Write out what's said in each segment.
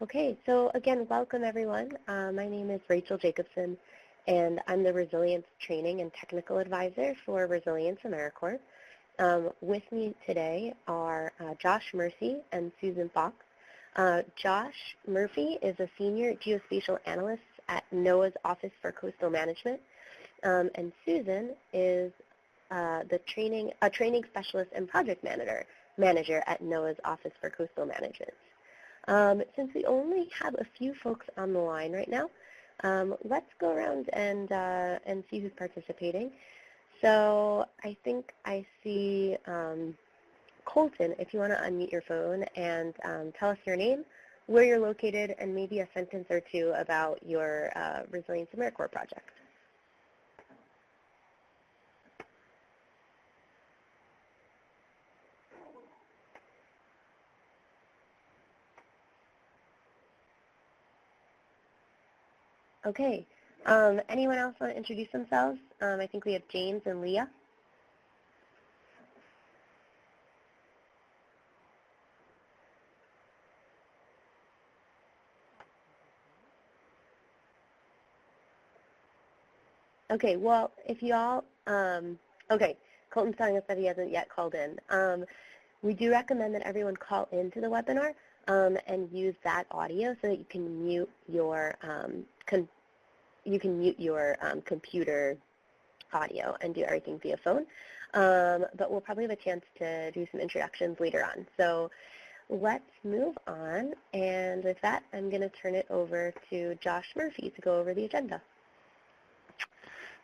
Okay, so again, welcome everyone. My name is Rachel Jacobson, and I'm the Resilience Training and Technical Advisor for Resilience AmeriCorps. With me today are Josh Murphy and Susan Fox. Josh Murphy is a Senior Geospatial Analyst at NOAA's Office for Coastal Management, and Susan is a training specialist and project manager at NOAA's Office for Coastal Management. Since we only have a few folks on the line right now, let's go around and see who's participating. So I think I see Colton, if you want to unmute your phone and tell us your name, where you're located, and maybe a sentence or two about your Resilience AmeriCorps project. Okay. Anyone else want to introduce themselves? I think we have James and Leah. Okay, well, if y'all, okay, Colton's telling us that he hasn't yet called in. We do recommend that everyone call into the webinar and use that audio so that you can mute your computer audio and do everything via phone. But we'll probably have a chance to do some introductions later on. So let's move on. And with that, I'm going to turn it over to Josh Murphy to go over the agenda.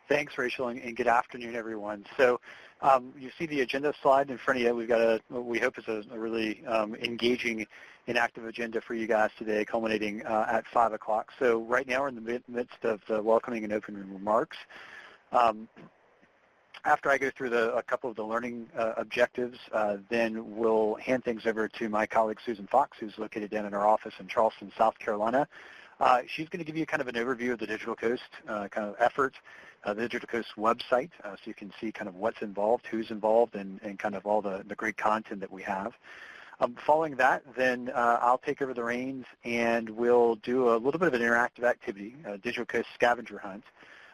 Thanks, Rachel, and good afternoon, everyone. So you see the agenda slide in front of you. We've got what we hope is a really engaging and active agenda for you guys today, culminating at 5 o'clock. So right now we're in the midst of the welcoming and opening remarks. After I go through a couple of the learning objectives, then we'll hand things over to my colleague Susan Fox, who's located down in our office in Charleston, South Carolina. She's going to give you kind of an overview of the Digital Coast kind of effort, the Digital Coast website, so you can see kind of what's involved, who's involved, and kind of all the great content that we have. Following that, then I'll take over the reins, and we'll do a little bit of an interactive activity, Digital Coast Scavenger Hunt.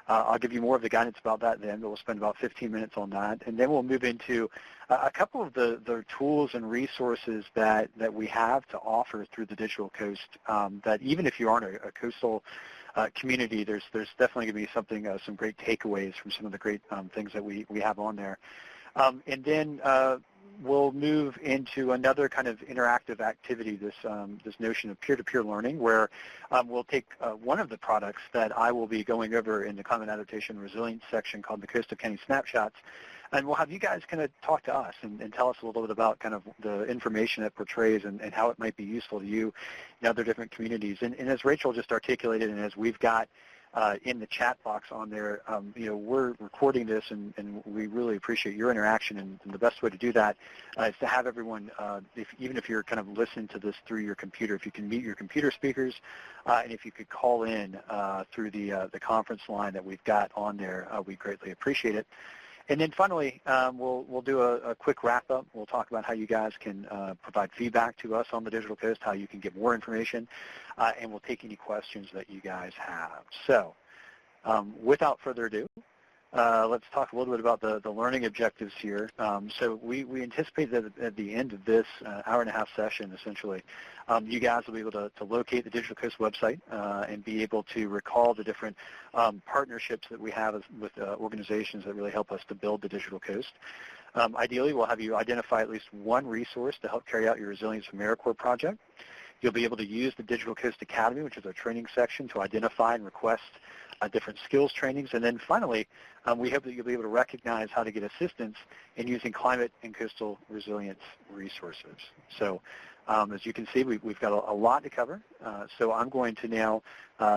I'll give you more of the guidance about that then, but we'll spend about 15 minutes on that. And then we'll move into a couple of the tools and resources that we have to offer through the Digital Coast, that even if you aren't a coastal community, there's definitely going to be something, some great takeaways from some of the great things that we have on there. And then we'll move into another kind of interactive activity, this notion of peer-to-peer learning, where we'll take one of the products that I will be going over in the Climate Adaptation Resilience section called the Coastal County Snapshots, and we'll have you guys kind of talk to us and tell us a little bit about kind of the information it portrays and how it might be useful to you in other different communities. And as Rachel just articulated, and as we've got in the chat box on there, we're recording this, and we really appreciate your interaction, and the best way to do that is to have everyone, even if you're kind of listening to this through your computer, if you can mute your computer speakers, and if you could call in through the conference line that we've got on there, we greatly appreciate it. And then finally, we'll do a quick wrap-up. We'll talk about how you guys can provide feedback to us on the Digital Coast, how you can get more information, and we'll take any questions that you guys have. So without further ado, let's talk a little bit about the learning objectives here. So we anticipate that at the end of this hour-and-a-half session, essentially, you guys will be able to locate the Digital Coast website and be able to recall the different partnerships that we have with organizations that really help us to build the Digital Coast. Ideally, we'll have you identify at least one resource to help carry out your Resilience AmeriCorps project. You'll be able to use the Digital Coast Academy, which is our training section, to identify and request different skills trainings. And then finally, we hope that you'll be able to recognize how to get assistance in using climate and coastal resilience resources. So as you can see, we've got a lot to cover. So I'm going to now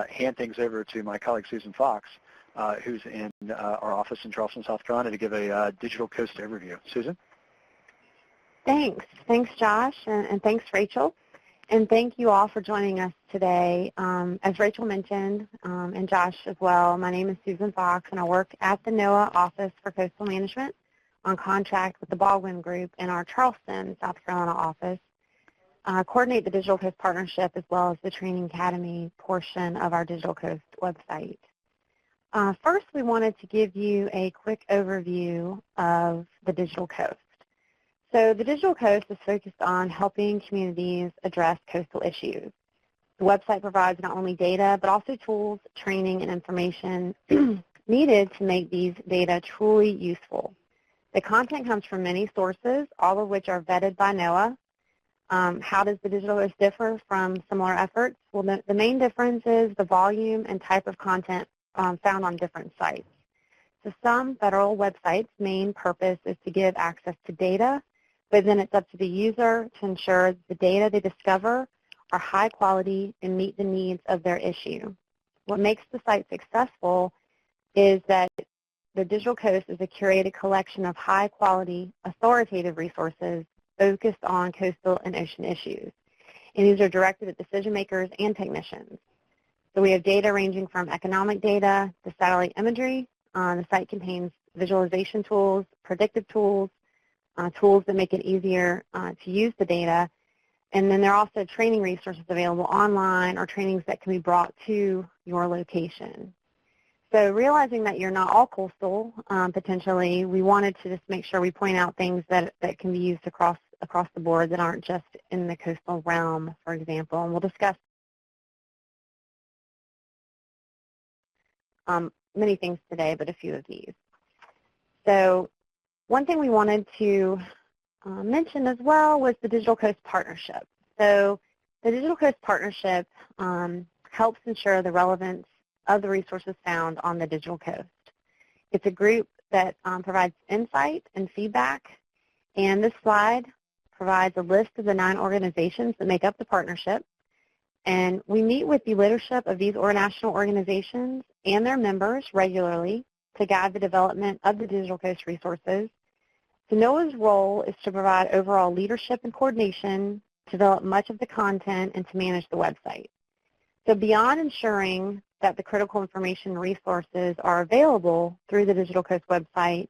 hand things over to my colleague Susan Fox, who's in our office in Charleston, South Carolina, to give a Digital Coast overview. Susan? Thanks. Thanks, Josh, and thanks, Rachel. And thank you all for joining us today. As Rachel mentioned, and Josh as well, my name is Susan Fox, and I work at the NOAA Office for Coastal Management on contract with the Baldwin Group in our Charleston, South Carolina office. coordinate the Digital Coast Partnership as well as the Training Academy portion of our Digital Coast website. First, we wanted to give you a quick overview of the Digital Coast. So the Digital Coast is focused on helping communities address coastal issues. The website provides not only data, but also tools, training, and information needed to make these data truly useful. The content comes from many sources, all of which are vetted by NOAA. How does the Digital Coast differ from similar efforts? Well, the main difference is the volume and type of content found on different sites. So some federal websites' main purpose is to give access to data, but then it's up to the user to ensure the data they discover are high quality and meet the needs of their issue. What makes the site successful is that the Digital Coast is a curated collection of high quality, authoritative resources focused on coastal and ocean issues. And these are directed at decision makers and technicians. So we have data ranging from economic data to satellite imagery. The site contains visualization tools, predictive tools, tools that make it easier to use the data. And then there are also training resources available online or trainings that can be brought to your location. So realizing that you're not all coastal, potentially, we wanted to just make sure we point out things that can be used across the board that aren't just in the coastal realm, for example. And we'll discuss many things today, but a few of these. So one thing we wanted to mention as well was the Digital Coast Partnership. So the Digital Coast Partnership helps ensure the relevance of the resources found on the Digital Coast. It's a group that provides insight and feedback, and this slide provides a list of the 9 organizations that make up the partnership. And we meet with the leadership of these national organizations and their members regularly to guide the development of the Digital Coast resources. So NOAA's role is to provide overall leadership and coordination, to develop much of the content, and to manage the website. So beyond ensuring that the critical information resources are available through the Digital Coast website,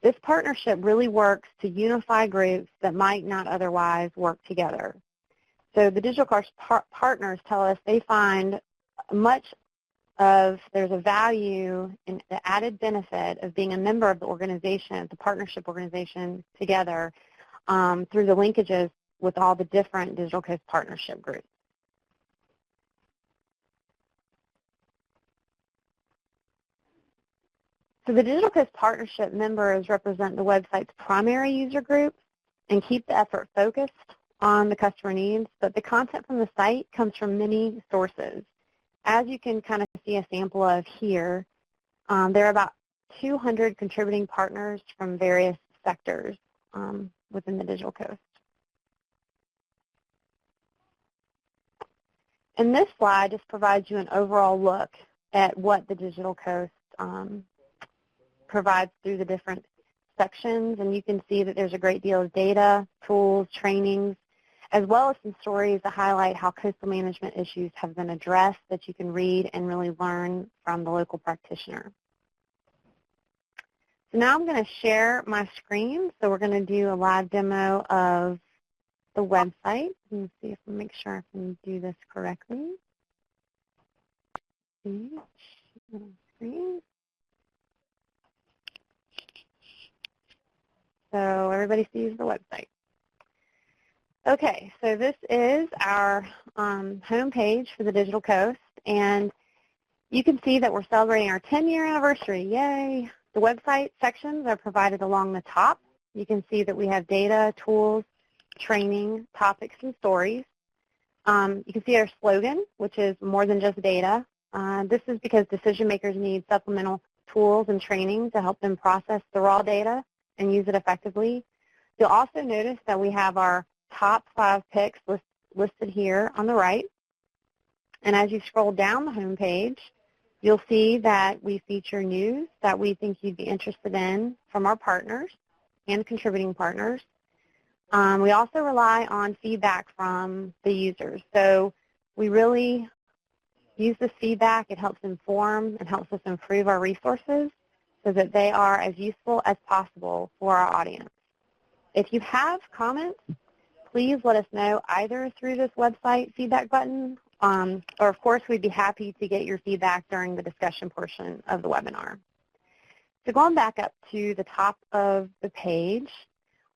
this partnership really works to unify groups that might not otherwise work together. So the Digital Coast partners tell us they find there's a value in the added benefit of being a member of the organization, the partnership organization together through the linkages with all the different Digital Coast partnership groups. So the Digital Coast Partnership members represent the website's primary user group and keep the effort focused on the customer needs, but the content from the site comes from many sources. As you can kind of see a sample of here, there are about 200 contributing partners from various sectors within the Digital Coast. And this slide just provides you an overall look at what the Digital Coast provides through the different sections, and you can see that there's a great deal of data, tools, trainings, as well as some stories that highlight how coastal management issues have been addressed that you can read and really learn from the local practitioner. So now I'm going to share my screen. So we're going to do a live demo of the website. Let me see if I make sure I can do this correctly. Screen. So everybody sees the website. Okay, so this is our home page for the Digital Coast, and you can see that we're celebrating our 10-year anniversary. Yay! The website sections are provided along the top. You can see that we have data, tools, training, topics, and stories. You can see our slogan, which is more than just data. This is because decision makers need supplemental tools and training to help them process the raw data and use it effectively. You'll also notice that we have our top 5 picks listed here on the right. And as you scroll down the home page, you'll see that we feature news that we think you'd be interested in from our partners and contributing partners. We also rely on feedback from the users. So we really use this feedback. It helps inform and helps us improve our resources so that they are as useful as possible for our audience. If you have comments, please let us know either through this website feedback button, or of course we'd be happy to get your feedback during the discussion portion of the webinar. So going back up to the top of the page,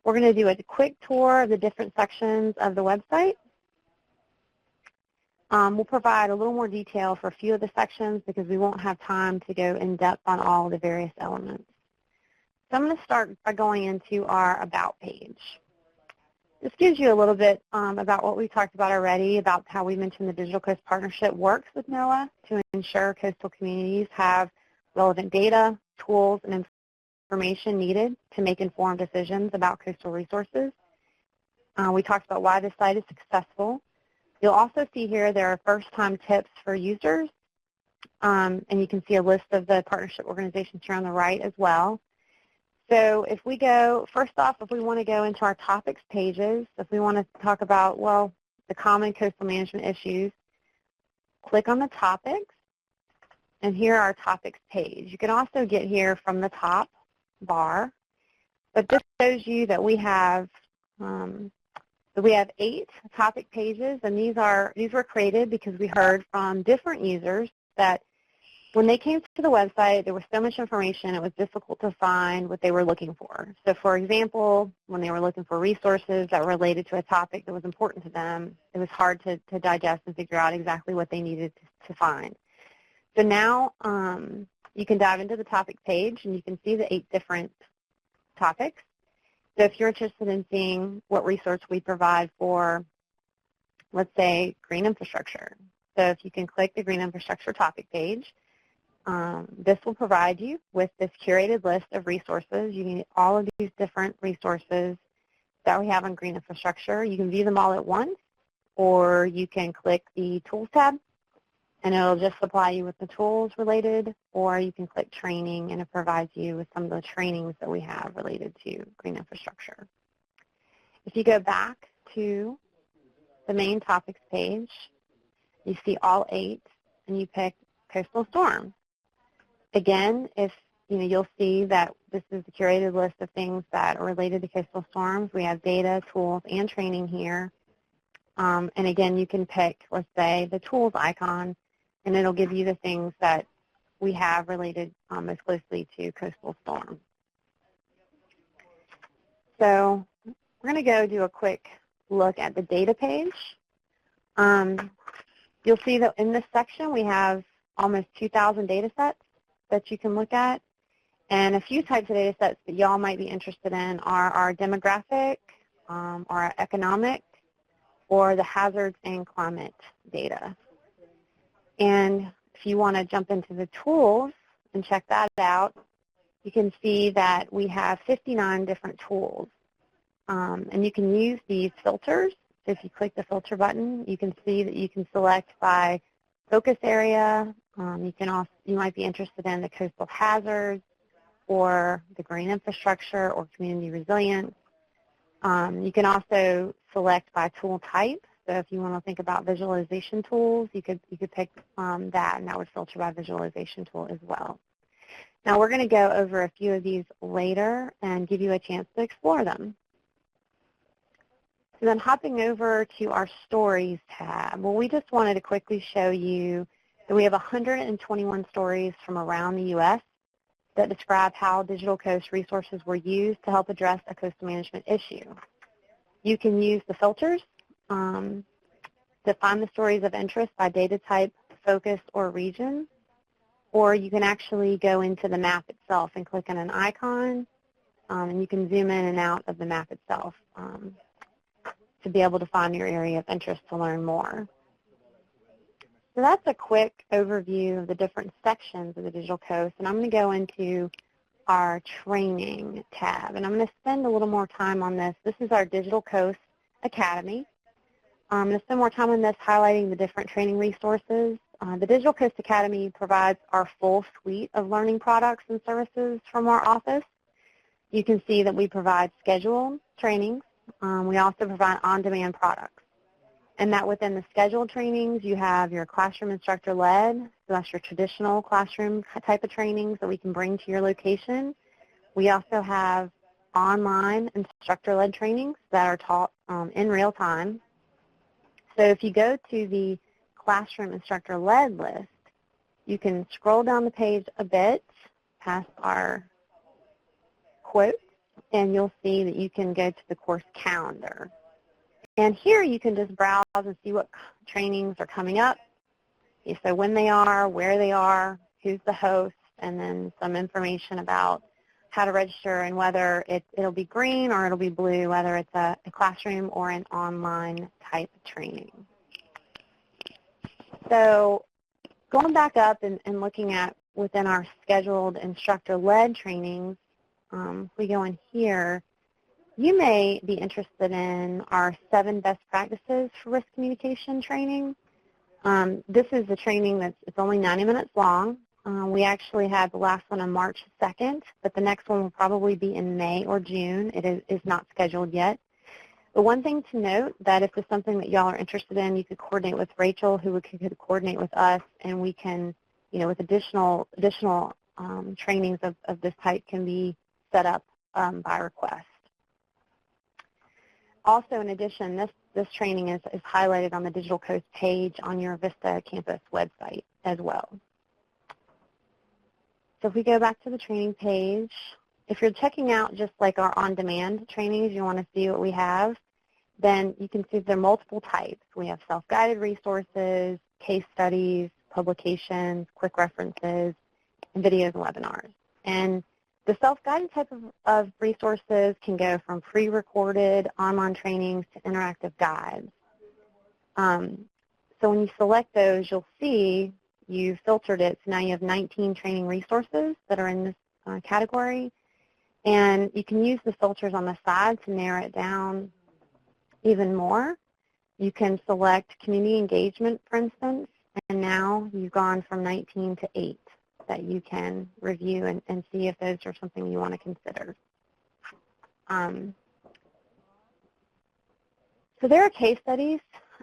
we're going to do a quick tour of the different sections of the website. We'll provide a little more detail for a few of the sections because we won't have time to go in depth on all of the various elements. So I'm going to start by going into our About page. This gives you a little bit about what we talked about already, about how we mentioned the Digital Coast Partnership works with NOAA to ensure coastal communities have relevant data, tools, and information needed to make informed decisions about coastal resources. We talked about why this site is successful. You'll also see here there are first-time tips for users, and you can see a list of the partnership organizations here on the right as well. So if we go, first off, if we want to go into our topics pages, if we want to talk about, well, the common coastal management issues, click on the topics, and here are our topics page. You can also get here from the top bar, but this shows you that we have 8 topic pages, and these were created because we heard from different users that when they came to the website, there was so much information, it was difficult to find what they were looking for. So for example, when they were looking for resources that were related to a topic that was important to them, it was hard to digest and figure out exactly what they needed to find. So now you can dive into the topic page and you can see the 8 different topics. So if you're interested in seeing what resource we provide for, let's say, green infrastructure. So if you can click the green infrastructure topic page, this will provide you with this curated list of resources. You can get all of these different resources that we have on green infrastructure. You can view them all at once, or you can click the Tools tab, and it'll just supply you with the tools related, or you can click Training, and it provides you with some of the trainings that we have related to green infrastructure. If you go back to the main topics page, you see all 8, and you pick coastal storm. Again, you'll see that this is a curated list of things that are related to coastal storms. We have data, tools, and training here. And again, you can pick, let's say, the tools icon, and it'll give you the things that we have related most closely to coastal storm. So we're going to go do a quick look at the data page. You'll see that in this section we have almost 2,000 data sets that you can look at. And a few types of data sets that y'all might be interested in are our demographic, or our economic, or the hazards and climate data. And if you want to jump into the tools and check that out, you can see that we have 59 different tools. And you can use these filters. So if you click the filter button, you can see that you can select by focus area. You might be interested in the coastal hazards, or the green infrastructure, or community resilience. You can also select by tool type. So if you want to think about visualization tools, you could pick that, and that would filter by visualization tool as well. Now we're going to go over a few of these later and give you a chance to explore them. So then hopping over to our Stories tab, well, we just wanted to quickly show you that we have 121 stories from around the U.S. that describe how Digital Coast resources were used to help address a coastal management issue. You can use the filters to find the stories of interest by data type, focus, or region, or you can actually go into the map itself and click on an icon, and you can zoom in and out of the map itself to be able to find your area of interest to learn more. So that's a quick overview of the different sections of the Digital Coast, and I'm going to go into our Training tab, and I'm going to spend a little more time on this. This is our Digital Coast Academy. I'm going to spend more time on this, highlighting the different training resources. The Digital Coast Academy provides our full suite of learning products and services from our office. You can see that we provide scheduled trainings. We also provide on-demand products. And that within the scheduled trainings, you have your classroom instructor-led, so that's your traditional classroom type of trainings that we can bring to your location. We also have online instructor-led trainings that are taught in real time. So if you go to the classroom instructor-led list, you can scroll down the page a bit past our quotes, and you'll see that you can go to the course calendar. And here you can just browse and see what trainings are coming up, so when they are, where they are, who's the host, and then some information about how to register and whether it'll be green or it'll be blue, whether it's a classroom or an online type training. So going back up and looking at within our scheduled instructor-led trainings, if we go in here, you may be interested in our 7 best practices for risk communication training. This is a training it's only 90 minutes long. We actually had the last one on March 2nd, but the next one will probably be in May or June. It is not scheduled yet. But one thing to note, that if it's something that y'all are interested in, you could coordinate with Rachel, who could coordinate with us, and we can, with additional trainings of this type can be set up by request. Also, in addition, this training is highlighted on the Digital Coast page on your Vista campus website as well. So if we go back to the training page, if you're checking out just like our on-demand trainings, you want to see what we have, then you can see there are multiple types. We have self-guided resources, case studies, publications, quick references, and videos and webinars. And the self-guided type of resources can go from pre-recorded online trainings to interactive guides. So when you select those, you'll see you filtered it, so now you have 19 training resources that are in this category, and you can use the filters on the side to narrow it down even more. You can select community engagement, for instance, and now you've gone from 19 to 8 that you can review and see if those are something you want to consider. So there are case studies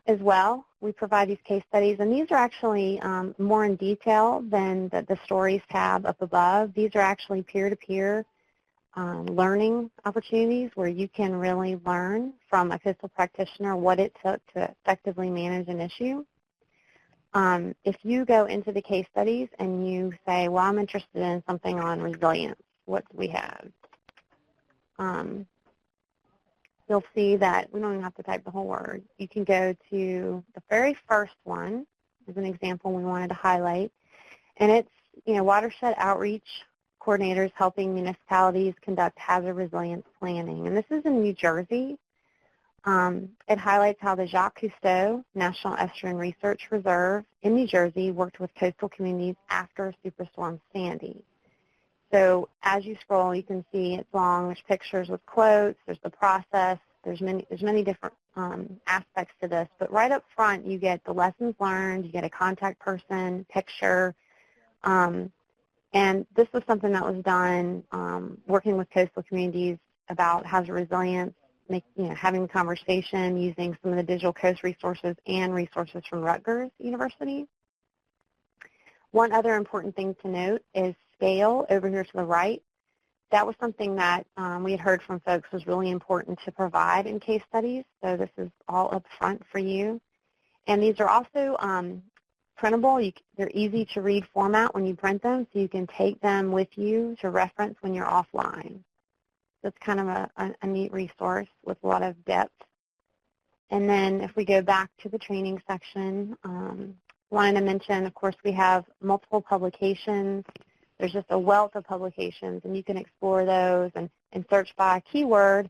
as well. We provide these case studies, and these are actually more in detail than the stories tab up above. These are actually peer-to-peer learning opportunities where you can really learn from a coastal practitioner what it took to effectively manage an issue. If you go into the case studies and you say, well, I'm interested in something on resilience, what do we have? You'll see that we don't even have to type the whole word. You can go to the very first one as an example we wanted to highlight, and it's watershed outreach coordinators helping municipalities conduct hazard resilience planning. And this is in New Jersey. It highlights how the Jacques Cousteau National Estuarine Research Reserve in New Jersey worked with coastal communities after Superstorm Sandy. So as you scroll, you can see it's long. There's pictures with quotes. There's the process. There's many different aspects to this. But right up front, you get the lessons learned. You get a contact person, picture. And this was something that was done working with coastal communities about hazard resilience, having a conversation using some of the Digital Coast resources and resources from Rutgers University. One other important thing to note is scale over here to the right. That was something that we had heard from folks was really important to provide in case studies. So this is all up front for you. And these are also printable. They're easy to read format when you print them, so you can take them with you to reference when you're offline. So it's kind of a neat resource with a lot of depth. And then if we go back to the training section, wanted to mention, of course, we have multiple publications. There's just a wealth of publications, and you can explore those and search by keyword,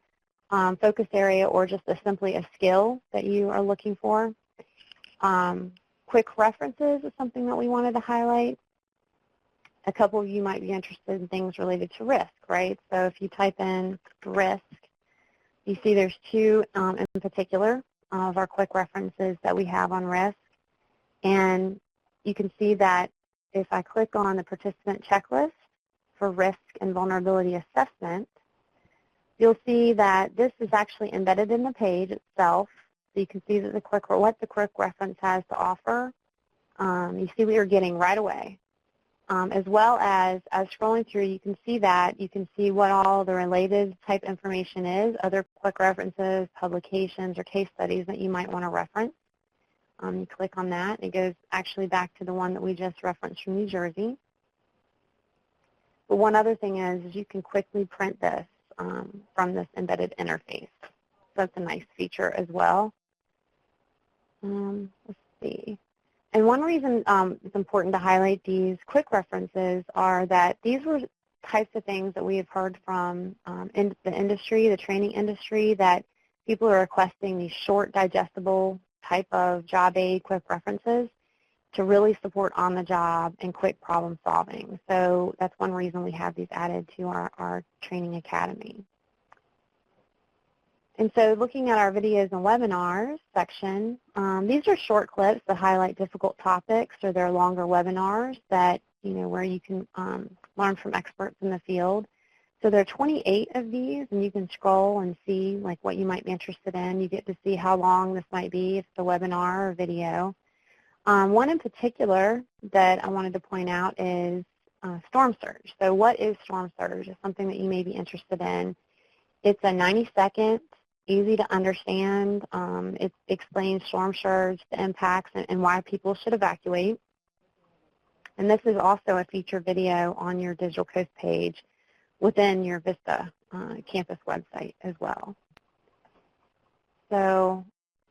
focus area, or just simply a skill that you are looking for. Quick references is something that we wanted to highlight. A couple of you might be interested in things related to risk, right? So if you type in risk, you see there's 2 in particular of our quick references that we have on risk. And you can see that if I click on the participant checklist for risk and vulnerability assessment, you'll see that this is actually embedded in the page itself. So you can see that what the quick reference has to offer. You see what you're getting right away. as well as scrolling through, you can see that. You can see what all the related type information is, other quick references, publications, or case studies that you might want to reference. You click on that. It goes actually back to the one that we just referenced from New Jersey. But one other thing is you can quickly print this from this embedded interface. So that's a nice feature as well. Let's see. And one reason it's important to highlight these quick references are that these were types of things that we have heard from in the industry, the training industry, that people are requesting these short, digestible type of job aid quick references to really support on the job and quick problem solving. So that's one reason we have these added to our training academy. And so looking at our videos and webinars section, these are short clips that highlight difficult topics, or they're longer webinars that, where you can learn from experts in the field. So there are 28 of these, and you can scroll and see like what you might be interested in. You get to see how long this might be, if it's a webinar or video. One in particular that I wanted to point out is storm surge. So what is storm surge? It's something that you may be interested in. It's a 90-second, easy to understand. It explains storm surge, the impacts, and why people should evacuate. And this is also a featured video on your Digital Coast page within your Vista campus website as well. So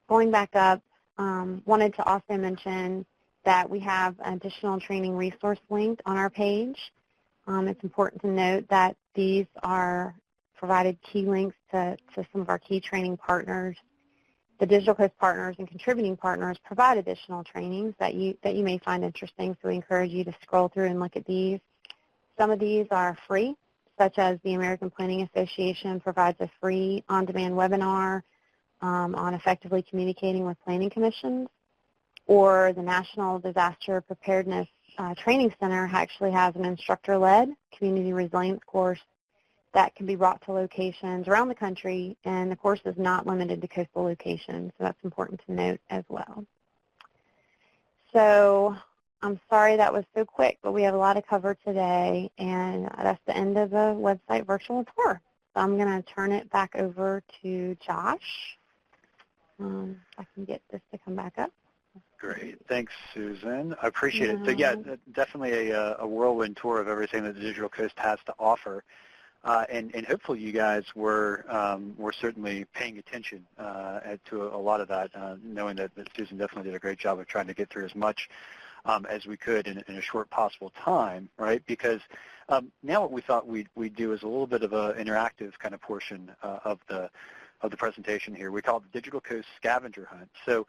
going back up, wanted to also mention that we have additional training resource linked on our page. It's important to note that these are provided key links to some of our key training partners. The Digital Coast partners and contributing partners provide additional trainings that you may find interesting, so we encourage you to scroll through and look at these. Some of these are free, such as the American Planning Association provides a free on-demand webinar on effectively communicating with planning commissions, or the National Disaster Preparedness Training Center actually has an instructor-led community resilience course that can be brought to locations around the country, and the course is not limited to coastal locations, so that's important to note as well. So I'm sorry that was so quick, but we have a lot to cover today, and that's the end of the website virtual tour. So I'm going to turn it back over to Josh. If I can get this to come back up. Great. Thanks, Susan. I appreciate it. So, yeah, definitely a whirlwind tour of everything that the Digital Coast has to offer. And hopefully you guys were certainly paying attention to a lot of that, knowing that Susan definitely did a great job of trying to get through as much as we could in a short possible time, right? Because now what we thought we'd do is a little bit of an interactive kind of portion of the presentation here. We call it the Digital Coast Scavenger Hunt. So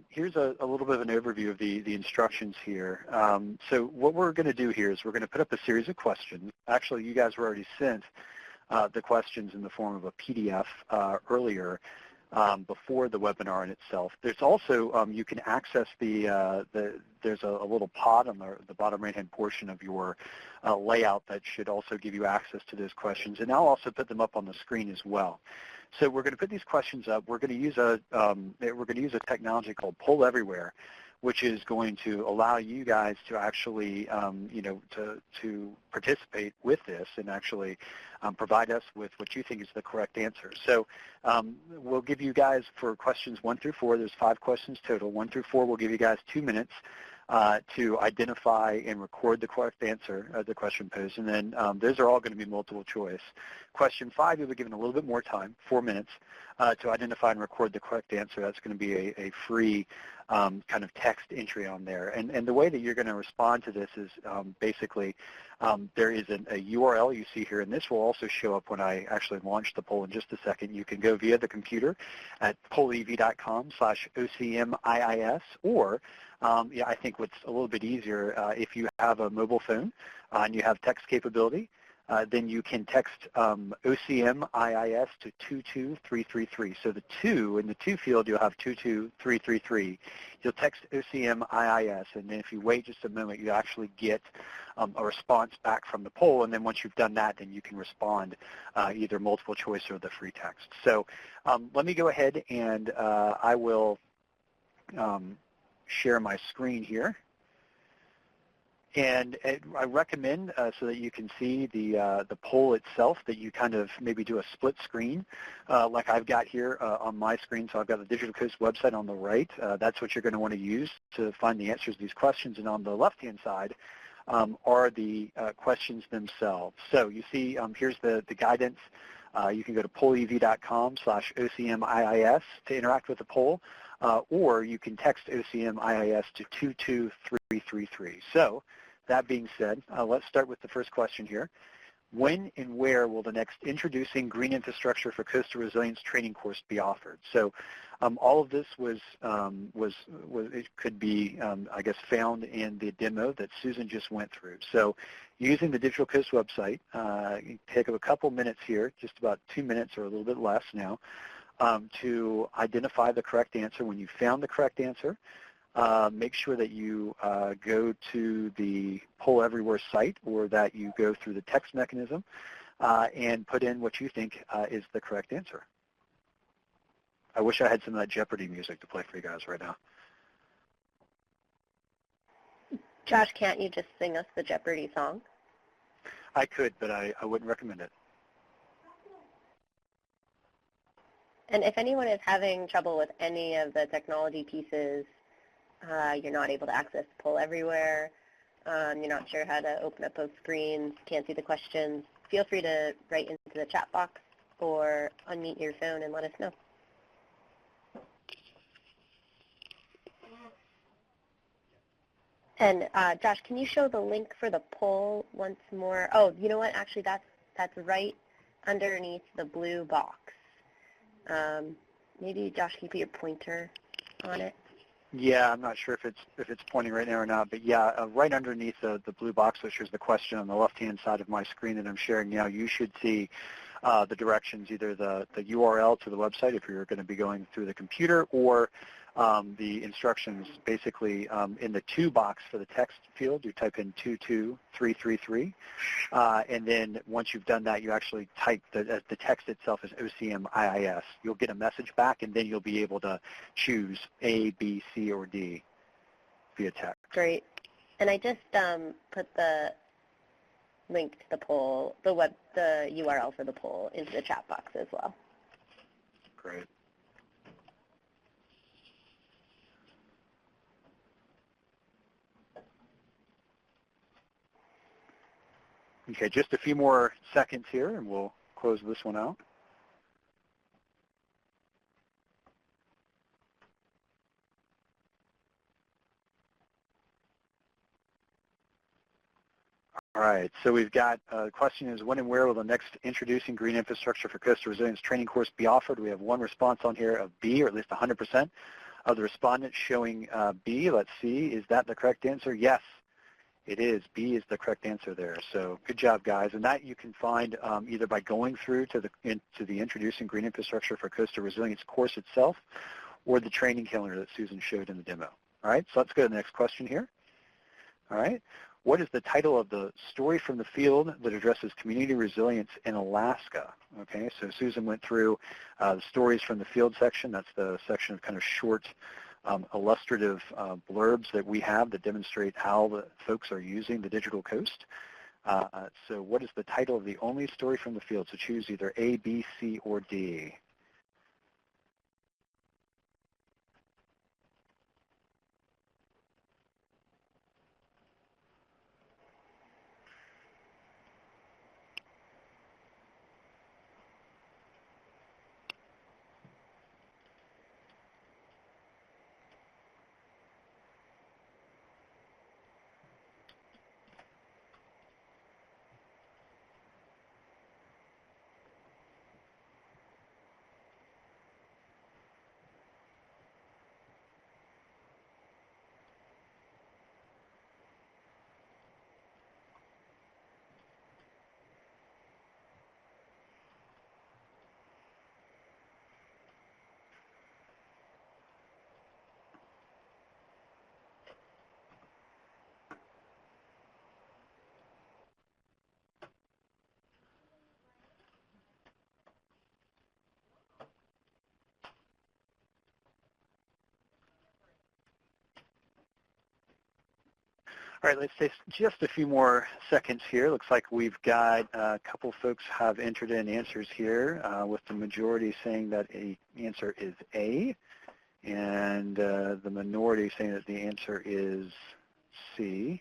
here's a little bit of an overview of the instructions here. So what we're going to do here is we're going to put up a series of questions. Actually, you guys were already sent the questions in the form of a PDF earlier before the webinar in itself. There's also, you can access there's a little pod on the bottom right-hand portion of your layout that should also give you access to those questions. And I'll also put them up on the screen as well. So we're going to put these questions up. We're going to use a technology called Poll Everywhere, which is going to allow you guys to actually, to participate with this and actually provide us with what you think is the correct answer. So we'll give you guys, for questions 1 through 4, there's 5 questions total. 1 through 4, we'll give you guys 2 minutes to identify and record the correct answer of the question posed. And then those are all going to be multiple choice. Question 5, you'll be given a little bit more time, 4 minutes, to identify and record the correct answer. That's going to be a free kind of text entry on there. And the way that you're going to respond to this is basically there is a URL you see here, and this will also show up when I actually launch the poll in just a second. You can go via the computer at pollev.com/OCMIIS, or I think what's a little bit easier, if you have a mobile phone and you have text capability, then you can text OCMIIS to 22333. So the 2, in the 2 field, you'll have 22333. You'll text OCMIIS, and then if you wait just a moment, you actually get a response back from the poll. And then once you've done that, then you can respond either multiple choice or the free text. So let me go ahead and I will share my screen here. And I recommend, so that you can see the poll itself, that you kind of maybe do a split screen like I've got here on my screen. So I've got the Digital Coast website on the right. That's what you're going to want to use to find the answers to these questions. And on the left-hand side are the questions themselves. So you see here's the guidance. You can go to pollev.com/OCMIIS to interact with the poll, or you can text OCMIIS to 22333. So that being said, let's start with the first question here. When and where will the next Introducing Green Infrastructure for Coastal Resilience training course be offered? So all of this it could be, I guess, found in the demo that Susan just went through. So using the Digital Coast website, you take a couple minutes here, just about 2 minutes or a little bit less now, to identify the correct answer. When you found the correct answer, make sure that you go to the Poll Everywhere site, or that you go through the text mechanism and put in what you think is the correct answer. I wish I had some of that Jeopardy music to play for you guys right now. Josh, can't you just sing us the Jeopardy song? I could, but I wouldn't recommend it. And if anyone is having trouble with any of the technology pieces, you're not able to access Poll Everywhere, you're not sure how to open up both screens, can't see the questions, feel free to write into the chat box or unmute your phone and let us know. And Josh, can you show the link for the poll once more? Oh, you know what? Actually, that's right underneath the blue box. Maybe Josh, can you put your pointer on it? Yeah, I'm not sure if it's pointing right now or not, but yeah, right underneath the blue box that shows the question on the left-hand side of my screen that I'm sharing now, you should see the directions, either the URL to the website if you're going to be going through the computer, or the instructions. Basically, in the to box for the text field, you type in 22333, and then once you've done that, you actually type the text itself as OCMIIS. You'll get a message back, and then you'll be able to choose A, B, C, or D via text. Great. And I just put the link to the poll, the URL for the poll into the chat box as well. Great. Okay, just a few more seconds here, and we'll close this one out. All right, so we've got, the question is, when and where will the next Introducing Green Infrastructure for Coastal Resilience training course be offered? We have one response on here of B, or at least 100% of the respondents showing B. Let's see, is that the correct answer? Yes. It is. B is the correct answer there. So good job, guys. And that you can find either by going through to the Introducing Green Infrastructure for Coastal Resilience course itself, or the training calendar that Susan showed in the demo. All right, so let's go to the next question here. All right, what is the title of the story from the field that addresses community resilience in Alaska? Okay, so Susan went through the stories from the field section. That's the section of kind of short illustrative blurbs that we have that demonstrate how the folks are using the Digital Coast. So what is the title of the only story from the field? So choose either A, B, C, or D. All right, let's take just a few more seconds here. Looks like we've got a couple folks have entered in answers here, with the majority saying that the answer is A, and the minority saying that the answer is C.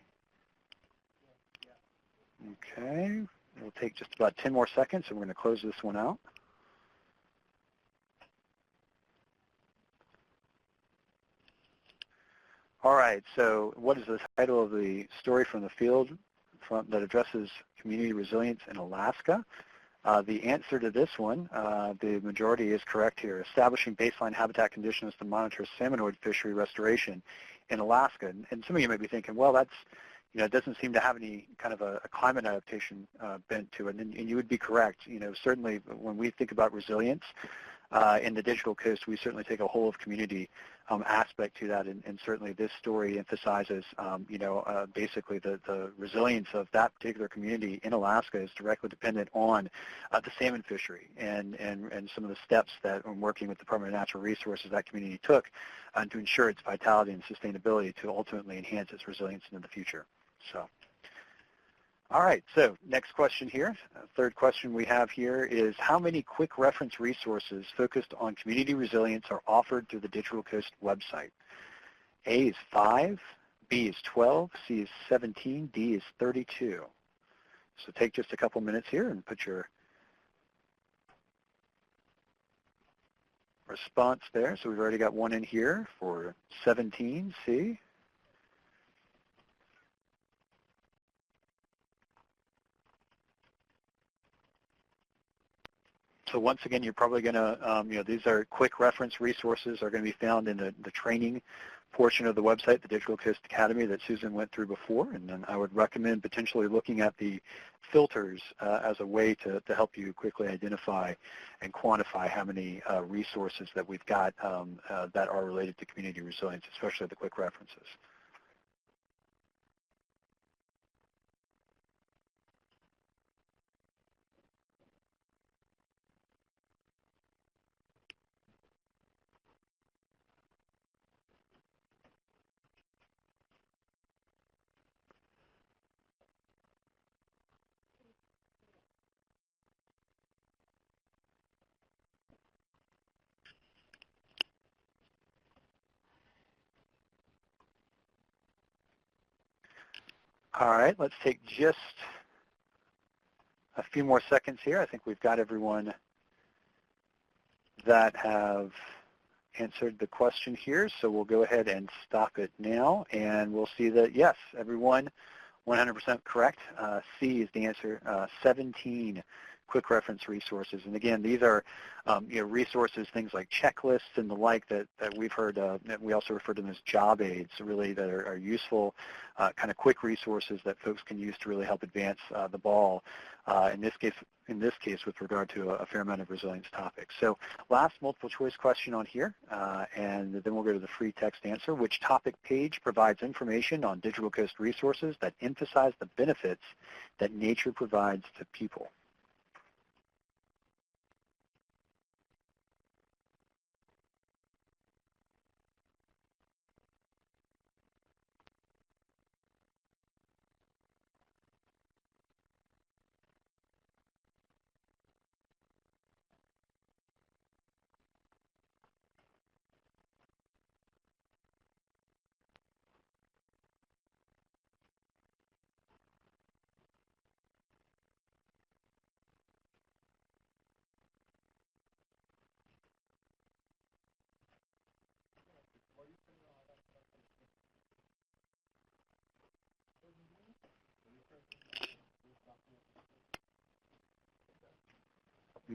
Okay, we'll take just about 10 more seconds, and we're going to close this one out. All right, so what is the title of the story from the field that addresses community resilience in Alaska? The answer to this one, the majority is correct here. Establishing baseline habitat conditions to monitor salmonoid fishery restoration in Alaska. And some of you might be thinking, well, that's, it doesn't seem to have any kind of a climate adaptation bent to it. And you would be correct. Certainly when we think about resilience in the Digital Coast, we certainly take a whole of community aspect to that, and certainly this story emphasizes, basically the resilience of that particular community in Alaska is directly dependent on the salmon fishery and some of the steps that, when working with the Department of Natural Resources, that community took to ensure its vitality and sustainability to ultimately enhance its resilience into the future. So. All right, so next question here. Third question we have here is, how many quick reference resources focused on community resilience are offered through the Digital Coast website? A is 5, B is 12, C is 17, D is 32. So take just a couple minutes here and put your response there. So we've already got one in here for 17, C. So once again, you're probably going to, these are quick reference resources are going to be found in the training portion of the website, the Digital Coast Academy, that Susan went through before. And then I would recommend potentially looking at the filters as a way to help you quickly identify and quantify how many resources that we've got that are related to community resilience, especially the quick references. All right, let's take just a few more seconds here. I think we've got everyone that have answered the question here, so we'll go ahead and stop it now, and we'll see that, yes, everyone 100% correct. C is the answer, 17 quick reference resources. And again, these are resources, things like checklists and the like that we've heard, that we also refer to them as job aids, really, that are useful, kind of quick resources that folks can use to really help advance the ball, in this case with regard to a fair amount of resilience topics. So last multiple choice question on here, and then we'll go to the free text answer. Which topic page provides information on Digital Coast resources that emphasize the benefits that nature provides to people?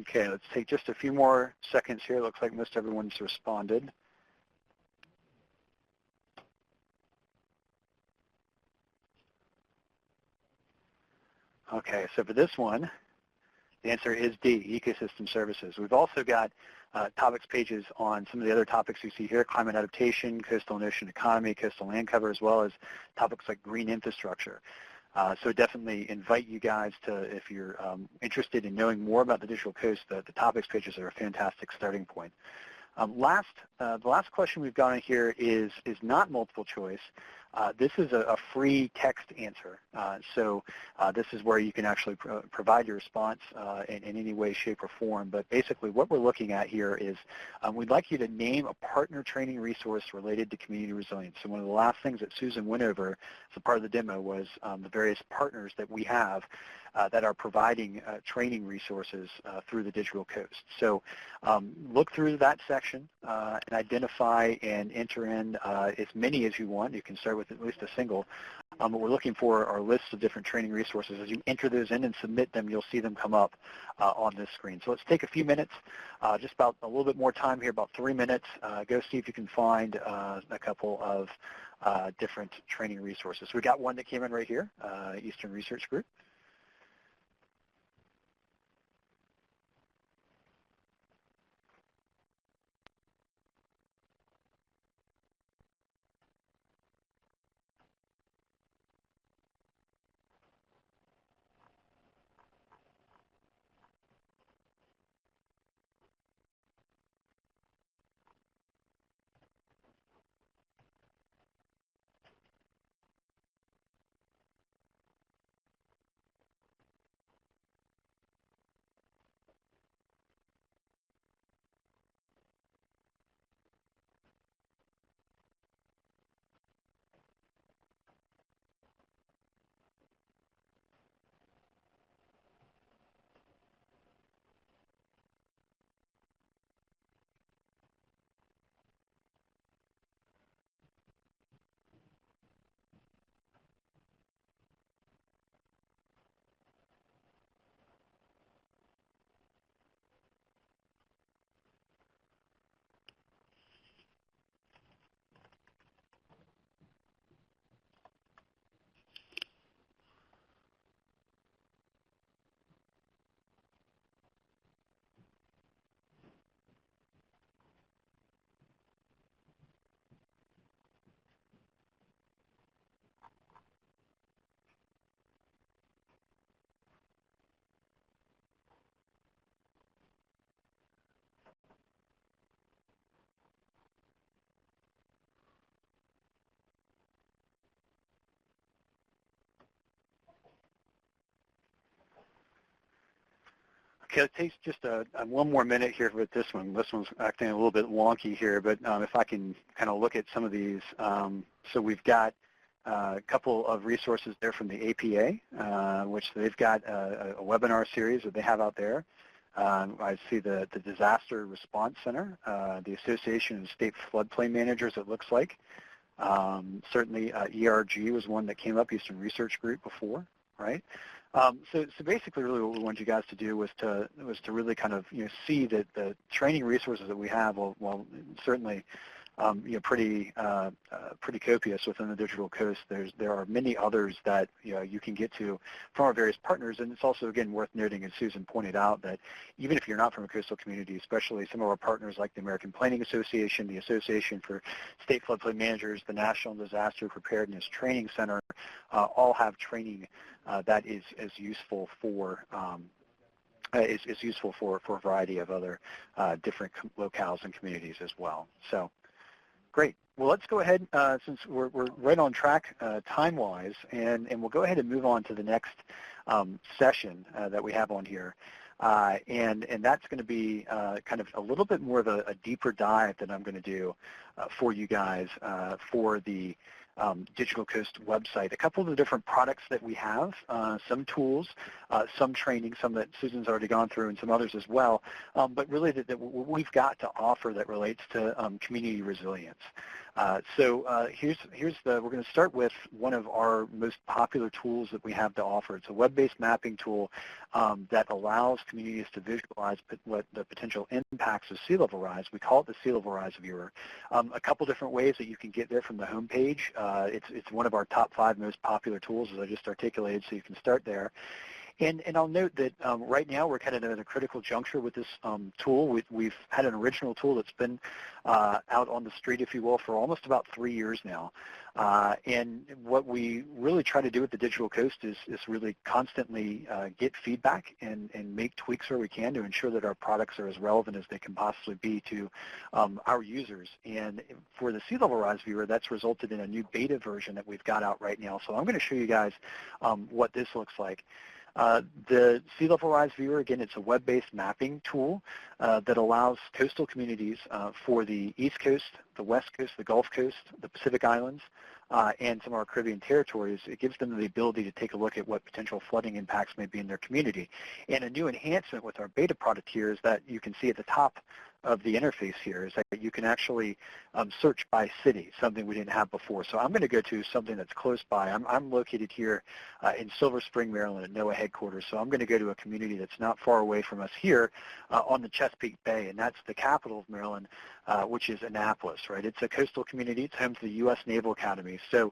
Okay, let's take just a few more seconds here. Looks like most everyone's responded. Okay, so for this one, the answer is D, ecosystem services. We've also got topics pages on some of the other topics you see here: climate adaptation, coastal and ocean economy, coastal land cover, as well as topics like green infrastructure. So definitely invite you guys to, if you're interested in knowing more about the Digital Coast, the topics pages are a fantastic starting point. The last question we've got on here is not multiple choice, This is a free text answer. So this is where you can actually provide your response in any way, shape, or form. But basically what we're looking at here is we'd like you to name a partner training resource related to community resilience. So one of the last things that Susan went over as a part of the demo was the various partners that we have that are providing training resources through the Digital Coast. So look through that section and identify and enter in as many as you want. You can start with at least a single. What we're looking for are lists of different training resources. As you enter those in and submit them, you'll see them come up on this screen. So let's take a few minutes, just about a little bit more time here, about 3 minutes. Go see if you can find a couple of different training resources. We got one that came in right here, Eastern Research Group. Okay, it takes just one more minute here with this one. This one's acting a little bit wonky here, but if I can kind of look at some of these. So we've got a couple of resources there from the APA, which they've got a webinar series that they have out there. I see the Disaster Response Center, the Association of State Floodplain Managers, it looks like. Certainly ERG was one that came up, Eastern Research Group before, right? So basically, really, what we wanted you guys to do was to really kind of see that the training resources that we have, while certainly pretty copious within the Digital Coast. There are many others that you can get to from our various partners, and it's also again worth noting, as Susan pointed out, that even if you're not from a coastal community, especially some of our partners like the American Planning Association, the Association for State Floodplain Managers, the National Disaster Preparedness Training Center, all have training that is useful for. Is useful for a variety of other different locales and communities as well. So, great. Well, let's go ahead, since we're right on track time-wise, and we'll go ahead and move on to the next session that we have on here. And that's going to be kind of a little bit more of a deeper dive that I'm going to do for you guys for the Digital Coast website. A couple of the different products that we have, some tools, some training, some that Susan's already gone through, and some others as well, but really that we've got to offer that relates to community resilience. We're going to start with one of our most popular tools that we have to offer. It's a web-based mapping tool that allows communities to visualize what the potential impacts of sea level rise. We call it the Sea Level Rise Viewer. A couple different ways that you can get there from the home page. It's one of our top 5 most popular tools, as I just articulated, so you can start there. And I'll note that right now we're kind of at a critical juncture with this tool. We've had an original tool that's been out on the street, if you will, for almost about 3 years now. And what we really try to do at the Digital Coast is really constantly get feedback and make tweaks where we can to ensure that our products are as relevant as they can possibly be to our users. And for the Sea Level Rise viewer, that's resulted in a new beta version that we've got out right now. So I'm going to show you guys what this looks like. The Sea Level Rise Viewer, again, it's a web-based mapping tool that allows coastal communities for the East Coast, the West Coast, the Gulf Coast, the Pacific Islands, and some of our Caribbean territories. It gives them the ability to take a look at what potential flooding impacts may be in their community. And a new enhancement with our beta product here is that you can see at the top of the interface here is that you can actually search by city, something we didn't have before. So I'm going to go to something that's close by. I'm located here in Silver Spring, Maryland at NOAA headquarters. So I'm going to go to a community that's not far away from us here on the Chesapeake Bay, and that's the capital of Maryland, which is Annapolis, right? It's a coastal community. It's home to the U.S. Naval Academy. So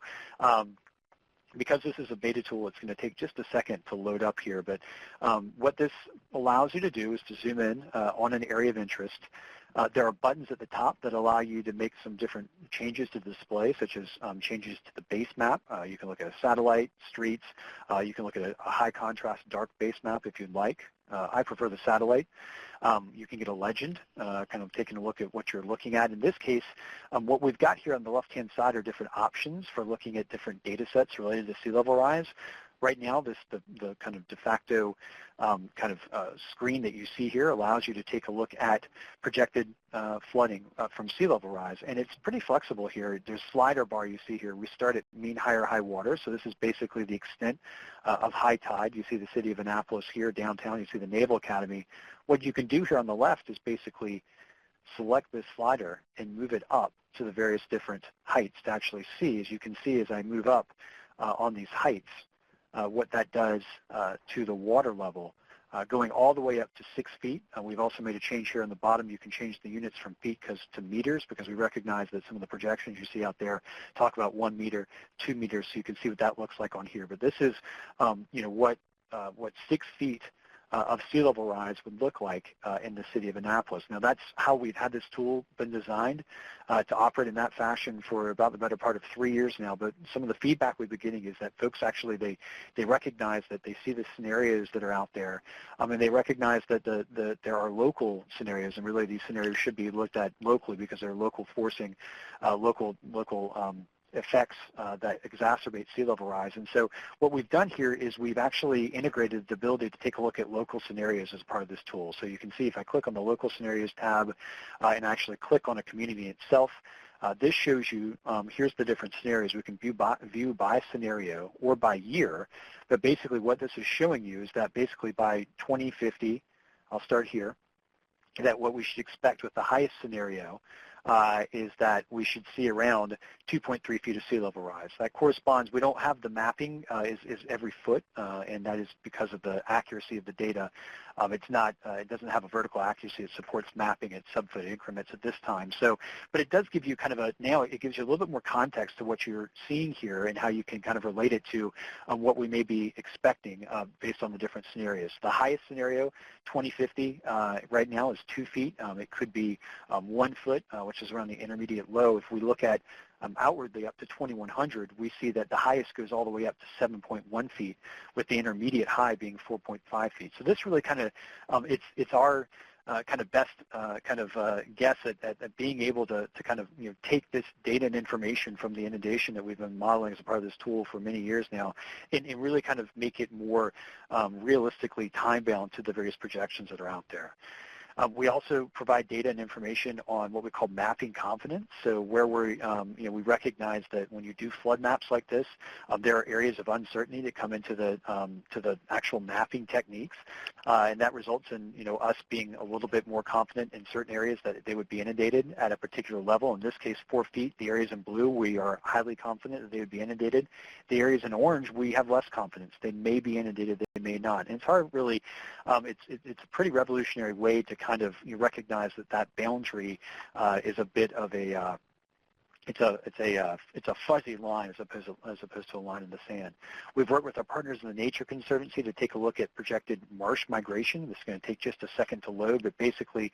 because this is a beta tool, it's going to take just a second to load up here. But what this allows you to do is to zoom in on an area of interest. There are buttons at the top that allow you to make some different changes to the display, such as changes to the base map. You can look at a satellite, streets. You can look at a high contrast dark base map if you'd like. I prefer the satellite. You can get a legend, kind of taking a look at what you're looking at. In this case, what we've got here on the left-hand side are different options for looking at different data sets related to sea level rise. Right now, the kind of de facto screen that you see here allows you to take a look at projected flooding from sea level rise. And it's pretty flexible here. There's a slider bar you see here. We start at mean high or high water. So this is basically the extent of high tide. You see the city of Annapolis here downtown. You see the Naval Academy. What you can do here on the left is basically select this slider and move it up to the various different heights to actually see. As you can see, as I move up on these heights, what that does to the water level, going all the way up to 6 feet. We've also made a change here on the bottom. You can change the units from feet to meters, because we recognize that some of the projections you see out there talk about 1 meter, 2 meters, so you can see what that looks like on here. But this is, what 6 feet of sea level rise would look like in the city of Annapolis. Now, that's how we've had this tool been designed to operate in that fashion for about the better part of 3 years now. But some of the feedback we've been getting is that folks actually, they recognize that they see the scenarios that are out there, and they recognize that there are local scenarios, and really these scenarios should be looked at locally because they're local forcing, local effects that exacerbate sea level rise. And so what we've done here is we've actually integrated the ability to take a look at local scenarios as part of this tool. So you can see if I click on the Local Scenarios tab and actually click on a community itself, this shows you, here's the different scenarios. We can view by scenario or by year, but basically what this is showing you is that basically by 2050, I'll start here, that what we should expect with the highest scenario is that we should see around 2.3 feet of sea level rise. That corresponds, we don't have the mapping is every foot, and that is because of the accuracy of the data. It's not, it doesn't have a vertical accuracy. It supports mapping at sub-foot increments at this time. So, but it does give you kind of now it gives you a little bit more context to what you're seeing here and how you can kind of relate it to what we may be expecting based on the different scenarios. The highest scenario, 2050, right now is 2 feet. It could be 1 foot, which is around the intermediate low. If we look at outwardly up to 2100, we see that the highest goes all the way up to 7.1 feet, with the intermediate high being 4.5 feet. So this really kind of, it's our kind of best guess at being able to kind of take this data and information from the inundation that we've been modeling as a part of this tool for many years now, and really kind of make it more realistically time-bound to the various projections that are out there. We also provide data and information on what we call mapping confidence. So where we recognize that when you do flood maps like this, there are areas of uncertainty that come into the actual mapping techniques, and that results in us being a little bit more confident in certain areas that they would be inundated at a particular level. In this case, 4 feet. The areas in blue, we are highly confident that they would be inundated. The areas in orange, we have less confidence. They may be inundated. They may not. And it's hard, really. It's a pretty revolutionary way to kind of recognize that boundary is a bit of a it's a fuzzy line as opposed to a line in the sand. We've worked with our partners in the Nature Conservancy to take a look at projected marsh migration. This is going to take just a second to load, but basically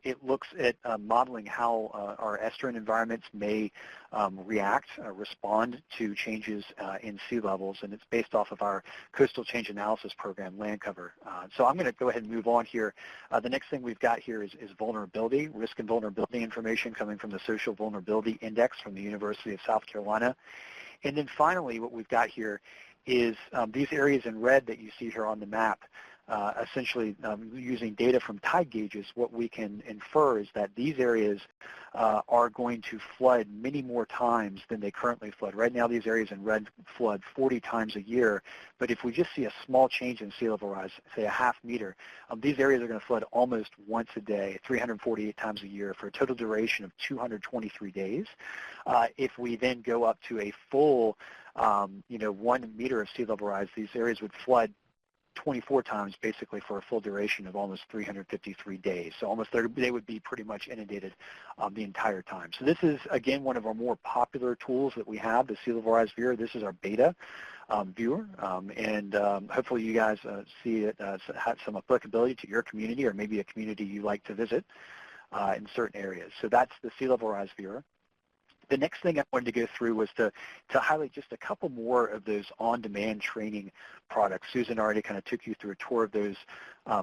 it looks at modeling how our estuarine environments may respond to changes in sea levels, and it's based off of our Coastal Change Analysis Program, land cover. So I'm going to go ahead and move on here. The next thing we've got here is vulnerability, risk and vulnerability information coming from the Social Vulnerability Index from the University of South Carolina. And then finally, what we've got here is these areas in red that you see here on the map. Essentially using data from tide gauges, what we can infer is that these areas are going to flood many more times than they currently flood. Right now, these areas in red flood 40 times a year, but if we just see a small change in sea level rise, say a half meter, these areas are going to flood almost once a day, 348 times a year, for a total duration of 223 days. If we then go up to a full 1 meter of sea level rise, these areas would flood 24 times basically for a full duration of almost 353 days. So almost they would be pretty much inundated the entire time. So this is, again, one of our more popular tools that we have, the Sea Level Rise Viewer. This is our beta viewer, and hopefully you guys see it has some applicability to your community or maybe a community you like to visit in certain areas. So that's the Sea Level Rise Viewer. The next thing I wanted to go through was to highlight just a couple more of those on-demand training products. Susan already kind of took you through a tour of those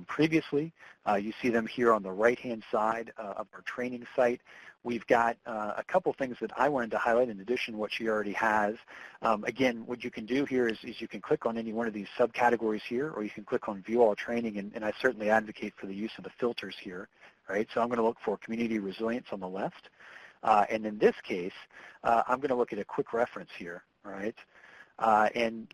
previously. You see them here on the right-hand side of our training site. We've got a couple things that I wanted to highlight in addition to what she already has. Again, what you can do here is you can click on any one of these subcategories here, or you can click on View All Training, and I certainly advocate for the use of the filters here, right? So I'm going to look for Community Resilience on the left. And in this case, I'm going to look at a quick reference here, right? And,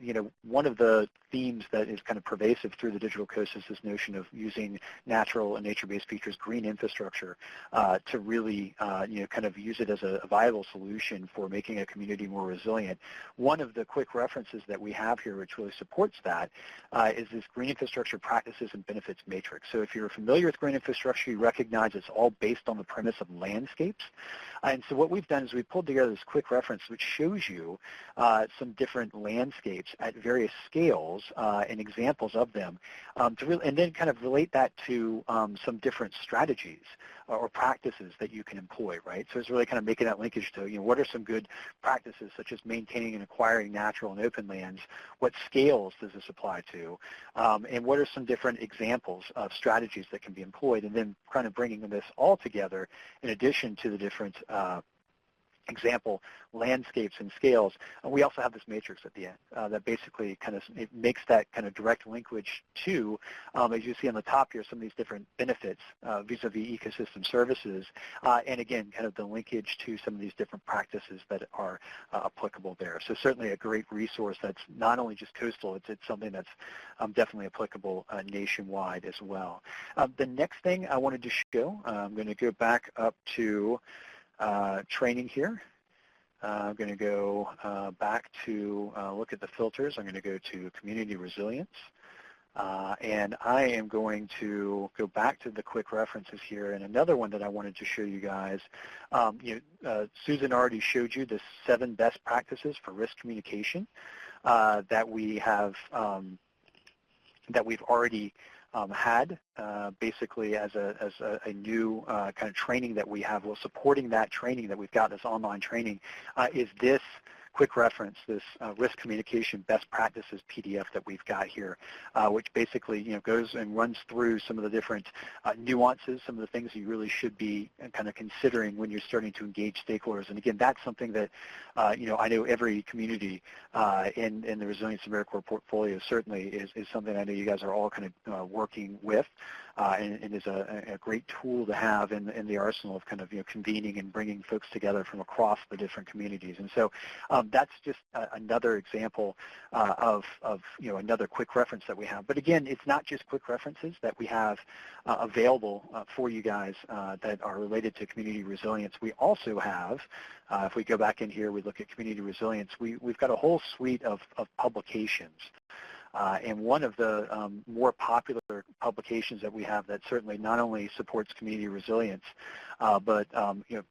one of the themes that is kind of pervasive through the Digital Coast is this notion of using natural and nature-based features, green infrastructure, to really, kind of use it as a viable solution for making a community more resilient. One of the quick references that we have here, which really supports that, is this Green Infrastructure Practices and Benefits Matrix. So if you're familiar with green infrastructure, you recognize it's all based on the premise of landscapes. And so what we've done is we've pulled together this quick reference which shows you some different landscapes at various scales and examples of them, and then kind of relate that to some different strategies or practices that you can employ, right? So it's really kind of making that linkage to, what are some good practices such as maintaining and acquiring natural and open lands? What scales does this apply to? And what are some different examples of strategies that can be employed? And then kind of bringing this all together in addition to the different example landscapes and scales. And we also have this matrix at the end that basically kind of it makes that kind of direct linkage to, as you see on the top here, some of these different benefits vis-a-vis ecosystem services, and again, kind of the linkage to some of these different practices that are applicable there. So certainly a great resource that's not only just coastal, it's something that's definitely applicable nationwide as well. The next thing I wanted to show, I'm going to go back up to training here. I'm going to go back to look at the filters. I'm going to go to Community Resilience. And I am going to go back to the quick references here. And another one that I wanted to show you guys, Susan already showed you the 7 best practices for risk communication that we have, that we've already had basically as a new kind of training that we have. Well, supporting that training that we've got, this online training, is this quick reference, this risk communication best practices PDF that we've got here, which basically goes and runs through some of the different nuances, some of the things you really should be kind of considering when you're starting to engage stakeholders. And again, that's something that I know every community in the Resilience AmeriCorps portfolio certainly is something I know you guys are all kind of working with. And is a great tool to have in the arsenal of kind of convening and bringing folks together from across the different communities. And so that's just another example of another quick reference that we have. But again, it's not just quick references that we have available for you guys that are related to community resilience. We also have, if we go back in here, we look at community resilience, we've got a whole suite of publications And one of the more popular publications that we have that certainly not only supports community resilience, but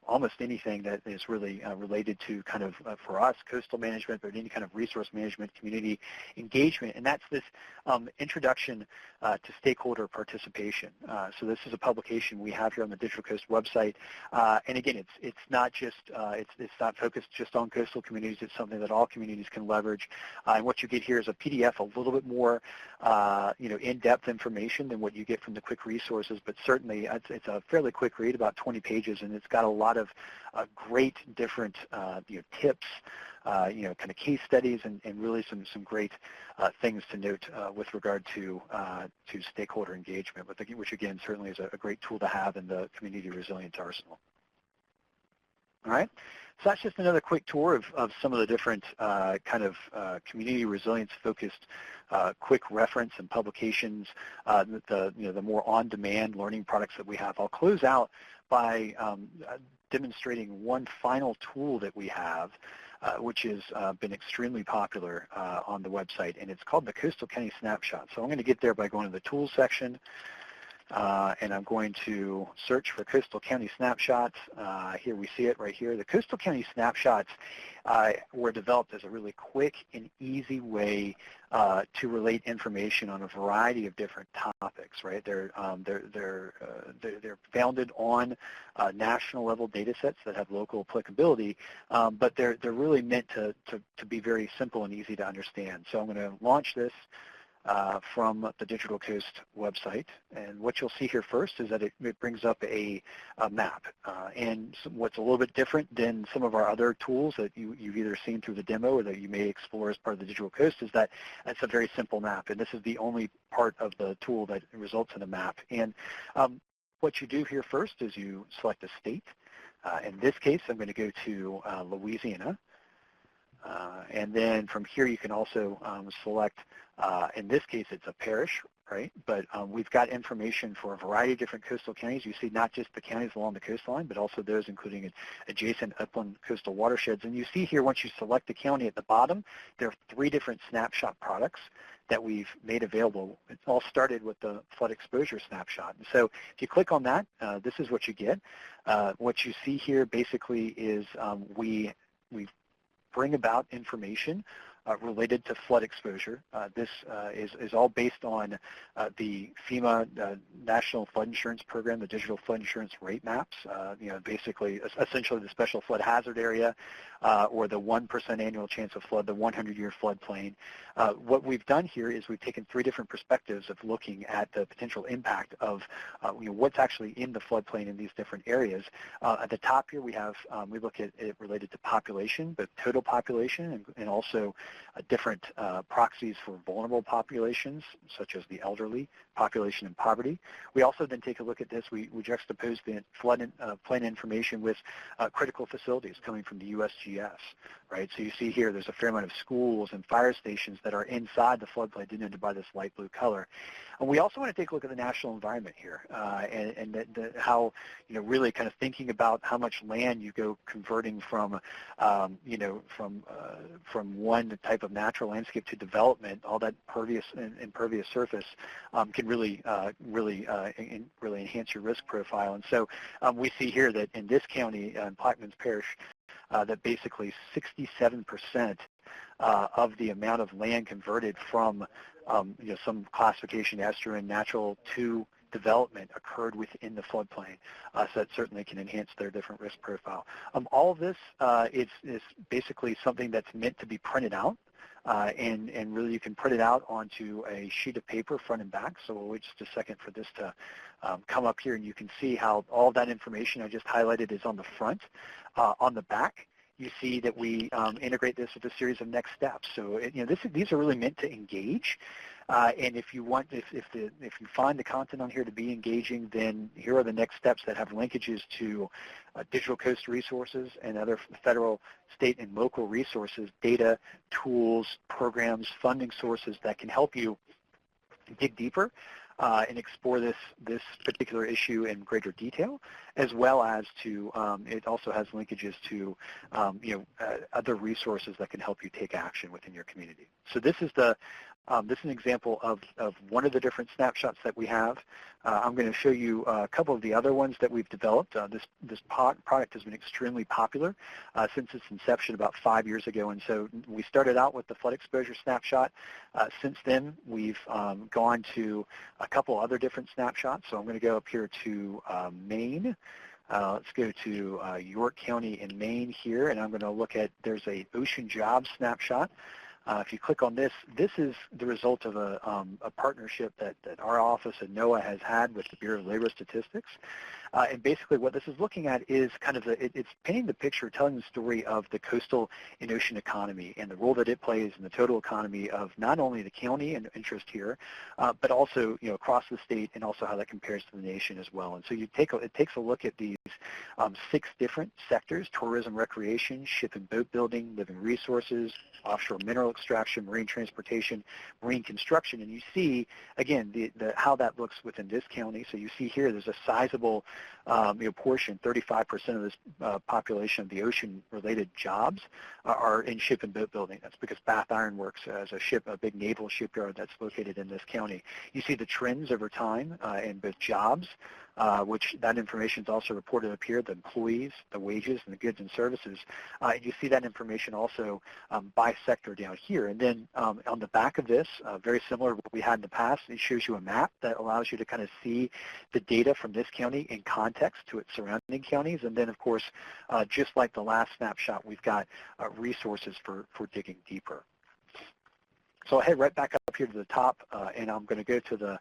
almost anything that is really related to kind of, for us, coastal management, but any kind of resource management, community engagement, and that's this introduction to stakeholder participation. So this is a publication we have here on the Digital Coast website, and again, it's not just it's not focused just on coastal communities. It's something that all communities can leverage. And what you get here is a PDF, a little bit more in-depth information than what you get from the quick resources, but certainly it's a fairly quick read, about 20 pages, and it's got a lot of great different tips, kind of case studies, and really some great things to note with regard to stakeholder engagement, which again certainly is a great tool to have in the community resilience arsenal. All right, so that's just another quick tour of some of the different kind of community resilience-focused quick reference and publications, the more on-demand learning products that we have. I'll close out by demonstrating one final tool that we have, which has been extremely popular on the website, and it's called the Coastal County Snapshot. So I'm going to get there by going to the Tools section, and I'm going to search for Coastal County Snapshots. Here we see it right here. The Coastal County Snapshots were developed as a really quick and easy way to relate information on a variety of different topics. Right? They're founded on national level data sets that have local applicability, but they're really meant to be very simple and easy to understand. So I'm going to launch this from the Digital Coast website, and what you'll see here first is that it brings up a map, and what's a little bit different than some of our other tools that you've either seen through the demo or that you may explore as part of the Digital Coast is that it's a very simple map, and this is the only part of the tool that results in a map. And what you do here first is you select a state. In this case, I'm going to go to Louisiana. And then from here you can also select, in this case it's a parish, right? But we've got information for a variety of different coastal counties. You see not just the counties along the coastline, but also those including adjacent upland coastal watersheds. And you see here once you select the county at the bottom, there are 3 different snapshot products that we've made available. It all started with the flood exposure snapshot. And so if you click on that, this is what you get. What you see here basically is we bring about information related to flood exposure. This is all based on the FEMA National Flood Insurance Program, the digital flood insurance rate maps, basically essentially the special flood hazard area or the 1% annual chance of flood, the 100-year floodplain. What we've done here is we've taken 3 different perspectives of looking at the potential impact of what's actually in the floodplain in these different areas. At the top here we have, we look at it related to population, but total population and also different proxies for vulnerable populations, such as the elderly, population in poverty. We also then take a look at this. We juxtapose the floodplain information with critical facilities coming from the USGS, right? So you see here there's a fair amount of schools and fire stations that are inside the floodplain denoted by this light blue color. And we also want to take a look at the national environment here and how, really kind of thinking about how much land you go converting from, from one type of natural landscape to development, all that impervious surface can really enhance your risk profile. And so we see here that in this county, in Plaquemines Parish, that basically 67% of the amount of land converted from some classification estuarine natural to development occurred within the floodplain, so that certainly can enhance their different risk profile. All of this is basically something that's meant to be printed out, and really you can print it out onto a sheet of paper front and back. So we'll wait just a second for this to come up here, and you can see how all that information I just highlighted is on the front. On the back, you see that we integrate this with a series of next steps. So these are really meant to engage. And if you find the content on here to be engaging, then here are the next steps that have linkages to Digital Coast resources and other federal, state, and local resources, data, tools, programs, funding sources that can help you dig deeper and explore this particular issue in greater detail, as well as to it also has linkages to other resources that can help you take action within your community. So this is the This is an example of one of the different snapshots that we have. I'm going to show you a couple of the other ones that we've developed. This product has been extremely popular since its inception about 5 years ago, and so we started out with the flood exposure snapshot. Since then, we've gone to a couple other different snapshots. So I'm going to go up here to Maine. Let's go to York County in Maine here, and I'm going to look at, there's a ocean jobs snapshot. If you click on this, this is the result of a partnership that our office at NOAA has had with the Bureau of Labor Statistics. And basically what this is looking at is kind of it's painting the picture, telling the story of the coastal and ocean economy and the role that it plays in the total economy of not only the county and interest here, but also across the state, and also how that compares to the nation as well. And so it takes a look at these 6 different sectors: tourism, recreation, ship and boat building, living resources, offshore mineral extraction, marine transportation, marine construction, and you see, again, how that looks within this county. So you see here there's a sizable portion, 35% of this population of the ocean-related jobs are in ship and boat building. That's because Bath Iron Works as a big naval shipyard that's located in this county. You see the trends over time in both jobs, which that information is also reported up here, the employees, the wages, and the goods and services. You see that information also by sector down here. And then on the back of this, very similar to what we had in the past, it shows you a map that allows you to kind of see the data from this county in context to its surrounding counties. And then, of course, just like the last snapshot, we've got resources for digging deeper. So I'll head right back up here to the top, and I'm going to go to the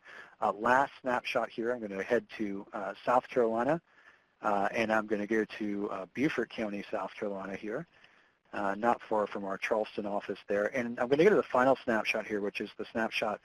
last snapshot here. I'm going to head to South Carolina, and I'm going to go to Beaufort County, South Carolina here, not far from our Charleston office there. And I'm going to go to the final snapshot here, which is the snapshot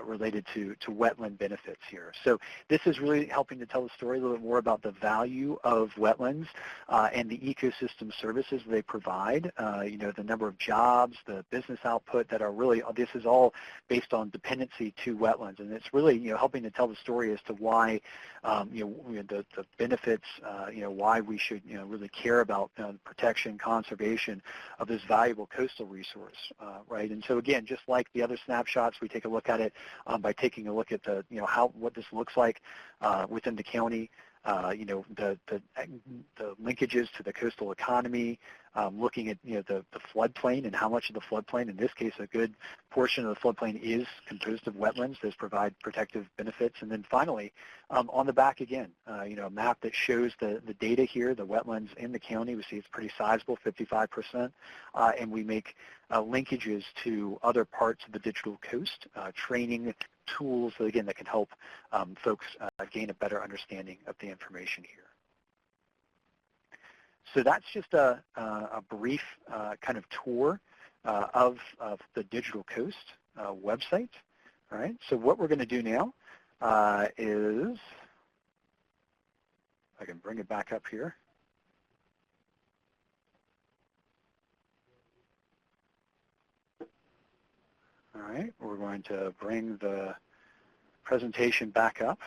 related to wetland benefits here. So this is really helping to tell the story a little bit more about the value of wetlands and the ecosystem services they provide, the number of jobs, the business output that are really, this is all based on dependency to wetlands. And it's really, helping to tell the story as to why, the benefits, why we should, really care about protection, conservation of this valuable coastal resource, right? And so again, just like the other snapshots, we take a look at it by taking a look at the, what this looks like within the county, the linkages to the coastal economy, looking at the floodplain and how much of the floodplain, in this case a good portion of the floodplain is composed of wetlands. Those provide protective benefits. And then finally, on the back again, a map that shows the data here, the wetlands in the county. We see it's pretty sizable, 55%, and we make linkages to other parts of the digital coast, training tools, again, that can help folks gain a better understanding of the information here. So that's just a brief kind of tour of the Digital Coast website. All right. So what we're going to do now is, I can bring it back up here. All right. We're going to bring the presentation back up.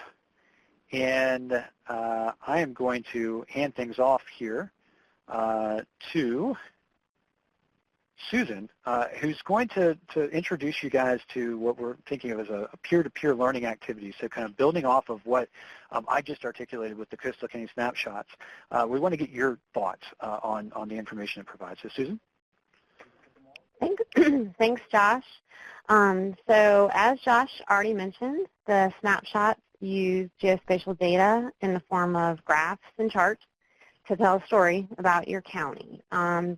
And I am going to hand things off here to Susan, who's going to introduce you guys to what we're thinking of as a peer-to-peer learning activity. So kind of building off of what I just articulated with the Coastal County Snapshots, we want to get your thoughts on the information it provides. So Susan? Thanks, Josh. So as Josh already mentioned, the snapshots use geospatial data in the form of graphs and charts to tell a story about your county.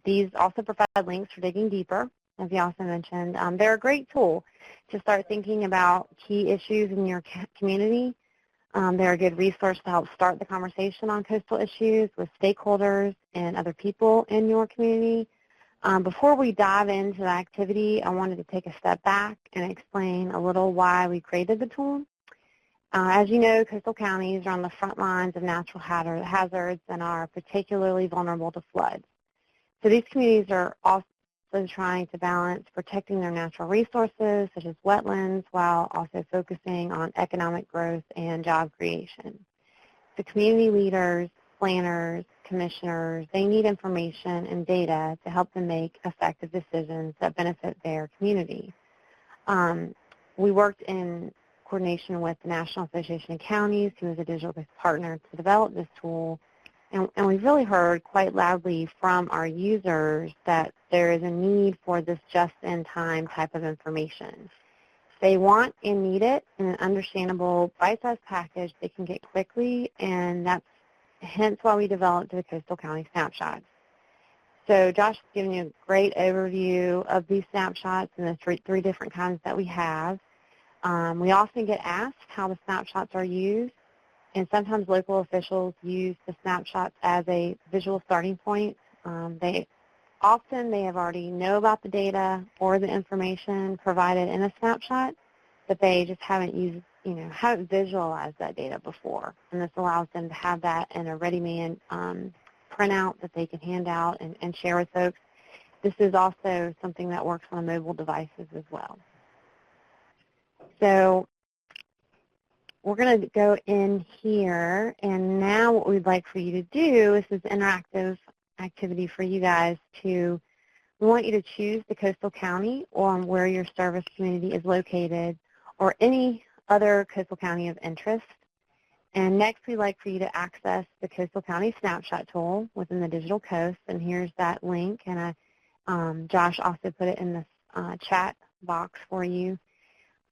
These also provide links for digging deeper, as you also mentioned. They're a great tool to start thinking about key issues in your community. They're a good resource to help start the conversation on coastal issues with stakeholders and other people in your community. Before we dive into the activity, I wanted to take a step back and explain a little why we created the tool. As you know, coastal counties are on the front lines of natural hazards and are particularly vulnerable to floods. So these communities are also trying to balance protecting their natural resources, such as wetlands, while also focusing on economic growth and job creation. The community leaders, planners, commissioners, they need information and data to help them make effective decisions that benefit their community. we worked in coordination with the National Association of Counties, who is a digital partner, to develop this tool. And we've really heard quite loudly from our users that there is a need for this just-in-time type of information. They want and need it in an understandable, bite-sized package they can get quickly, and that's hence why we developed the Coastal County Snapshots. So Josh has given you a great overview of these snapshots and the three different kinds that we have. We often get asked how the snapshots are used, and sometimes local officials use the snapshots as a visual starting point. They have already know about the data or the information provided in a snapshot, but they just haven't haven't visualized that data before. And this allows them to have that in a ready-made printout that they can hand out and share with folks. This is also something that works on mobile devices as well. So we're going to go in here, and now what we'd like for you to do, this is an interactive activity for you guys we want you to choose the coastal county or where your service community is located or any other coastal county of interest. And next we'd like for you to access the Coastal County Snapshot tool within the Digital Coast, and here's that link, and Josh also put it in the chat box for you.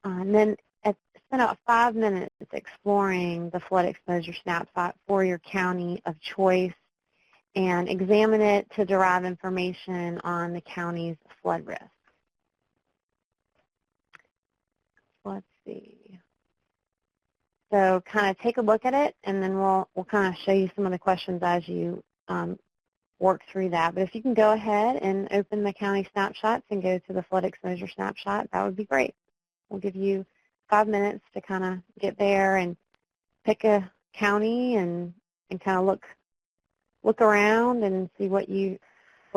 And then spend about 5 minutes exploring the flood exposure snapshot for your county of choice and examine it to derive information on the county's flood risk. Let's see. So kind of take a look at it, and then we'll kind of show you some of the questions as you work through that. But if you can go ahead and open the county snapshots and go to the flood exposure snapshot, that would be great. We'll give you 5 minutes to kind of get there and pick a county and kind of look around and see what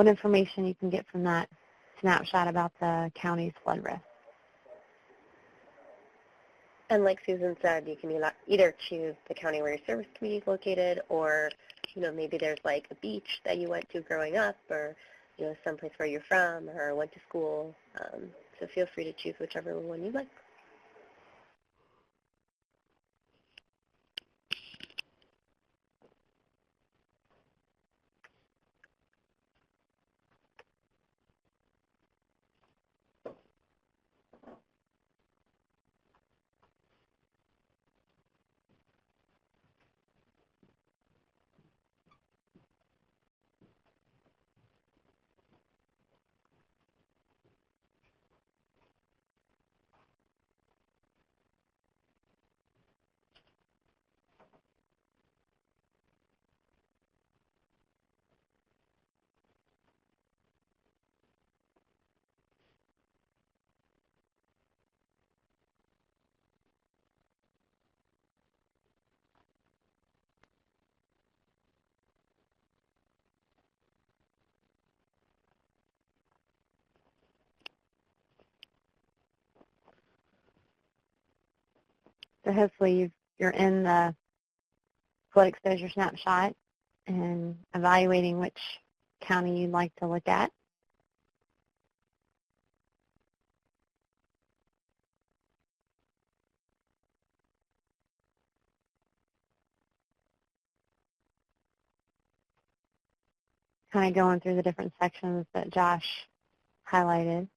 information you can get from that snapshot about the county's flood risk. And like Susan said, you can either choose the county where your service community is located, or maybe there's like a beach that you went to growing up, or someplace where you're from or went to school. So feel free to choose whichever one you like. So hopefully you're in the flood exposure snapshot and evaluating which county you'd like to look at. Kind of going through the different sections that Josh highlighted.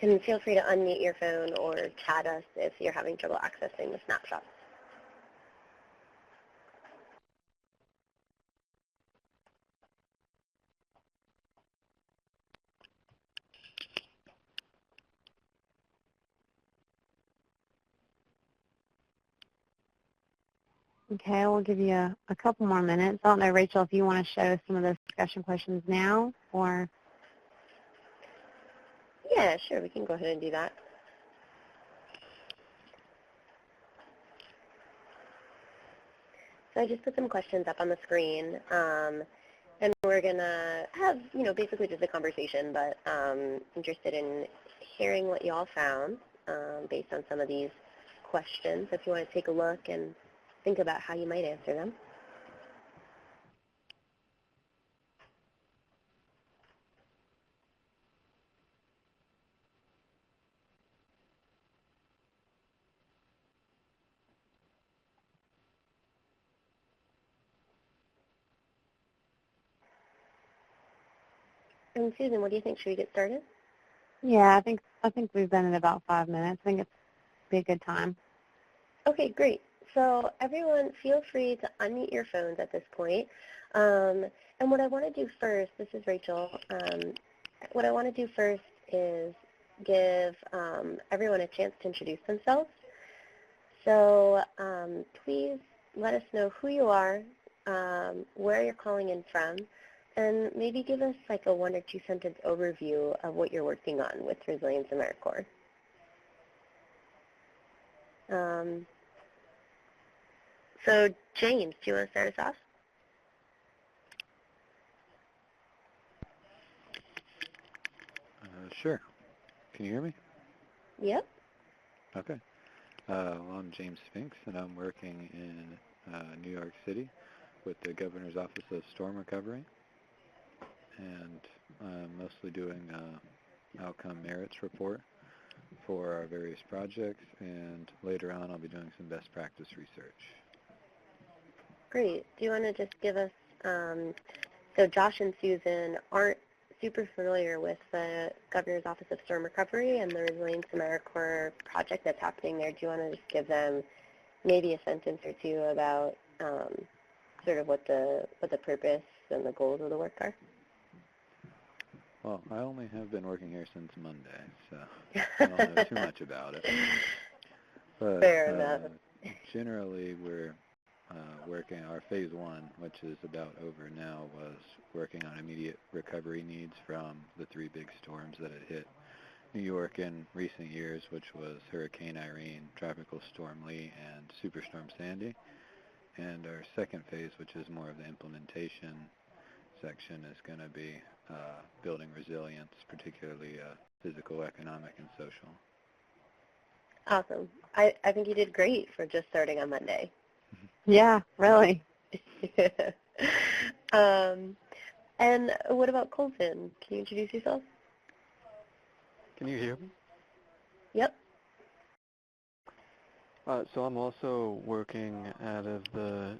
And feel free to unmute your phone or chat us if you're having trouble accessing the snapshots. Okay, we'll give you a couple more minutes. I don't know, Rachel, if you want to show some of those discussion questions now, or? Yeah, sure, we can go ahead and do that. So I just put some questions up on the screen, and we're going to have, basically just a conversation, but interested in hearing what you all found. based on some of these questions, if you want to take a look and think about how you might answer them. And Susan, what do you think? Should we get started? Yeah, I think we've been in about 5 minutes. I think it's be a good time. Okay, great. So everyone, feel free to unmute your phones at this point. And what I want to do first, this is Rachel, what I want to do first is give everyone a chance to introduce themselves. So please let us know who you are, where you're calling in from, and maybe give us like a 1 or 2 sentence overview of what you're working on with Resilience AmeriCorps. So James, do you want to start us off? Sure. Can you hear me? Yep. Okay. Well, I'm James Spinks, and I'm working in New York City with the Governor's Office of Storm Recovery, and I'm mostly doing outcome merits report for our various projects, and later on I'll be doing some best practice research. Great. Do you want to just give us, so Josh and Susan aren't super familiar with the Governor's Office of Storm Recovery and the Resilience AmeriCorps project that's happening there. Do you want to just give them maybe a sentence or two about sort of what the purpose and the goals of the work are? Well, I only have been working here since Monday, so I don't know too much about it. But Fair enough. Generally, we're working, our phase 1, which is about over now, was working on immediate recovery needs from the 3 big storms that had hit New York in recent years, which was Hurricane Irene, Tropical Storm Lee, and Superstorm Sandy. And our second phase, which is more of the implementation section, is going to be building resilience, particularly physical, economic, and social. Awesome. I think you did great for just starting on Monday. Yeah, really. And what about Colton? Can you introduce yourself? Can you hear me? Yep. So I'm also working out of the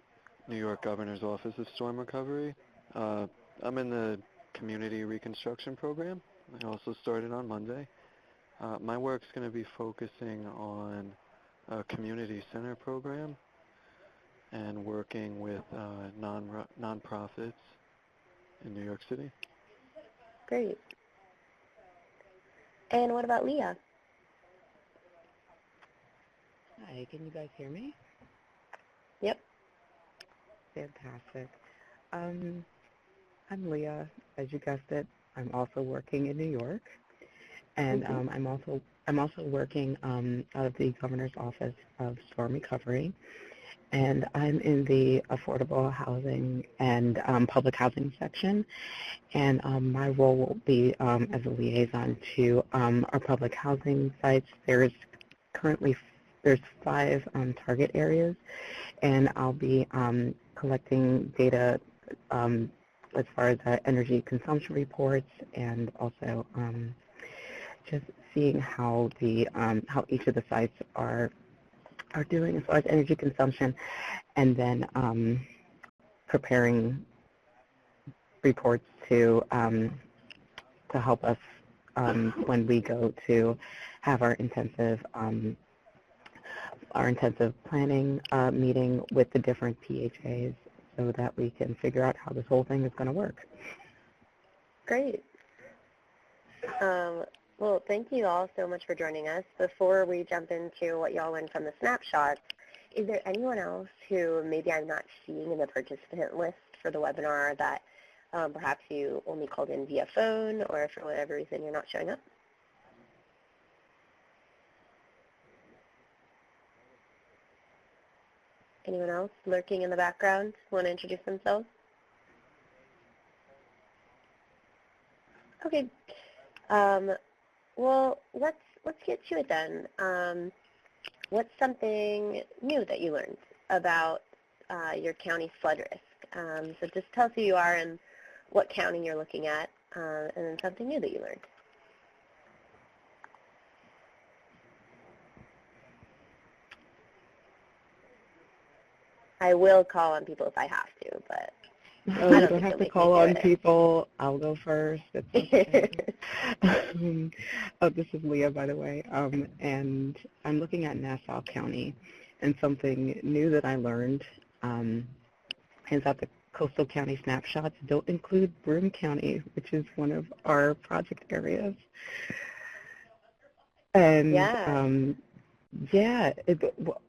New York Governor's Office of Storm Recovery. I'm in the Community Reconstruction Program. I also started on Monday. My work's going to be focusing on a community center program and working with nonprofits in New York City. Great. And what about Leah? Hi, can you guys hear me? Yep. Fantastic. I'm Leah. As you guessed it, I'm also working in New York, and I'm also working out of the Governor's Office of Storm Recovery, and I'm in the affordable housing and public housing section, and my role will be as a liaison to our public housing sites. There's 5 target areas, and I'll be collecting data as far as energy consumption reports, and also just seeing how how each of the sites are doing as far as energy consumption, and then preparing reports to help us when we go to have our intensive planning meeting with the different PHAs, so that we can figure out how this whole thing is going to work. Great. Well, thank you all so much for joining us. Before we jump into what y'all learned from the snapshots, is there anyone else who maybe I'm not seeing in the participant list for the webinar that perhaps you only called in via phone, or for whatever reason you're not showing up? Anyone else lurking in the background want to introduce themselves? Okay. Well, let's get to it then. What's something new that you learned about your county's flood risk? So just tell us who you are and what county you're looking at, and then something new that you learned. I will call on people if I have to, but Oh, you don't have to call on people. I'll go first. It's okay. This is Leah, by the way, and I'm looking at Nassau County, and something new that I learned is that the coastal county snapshots don't include Broome County, which is one of our project areas. And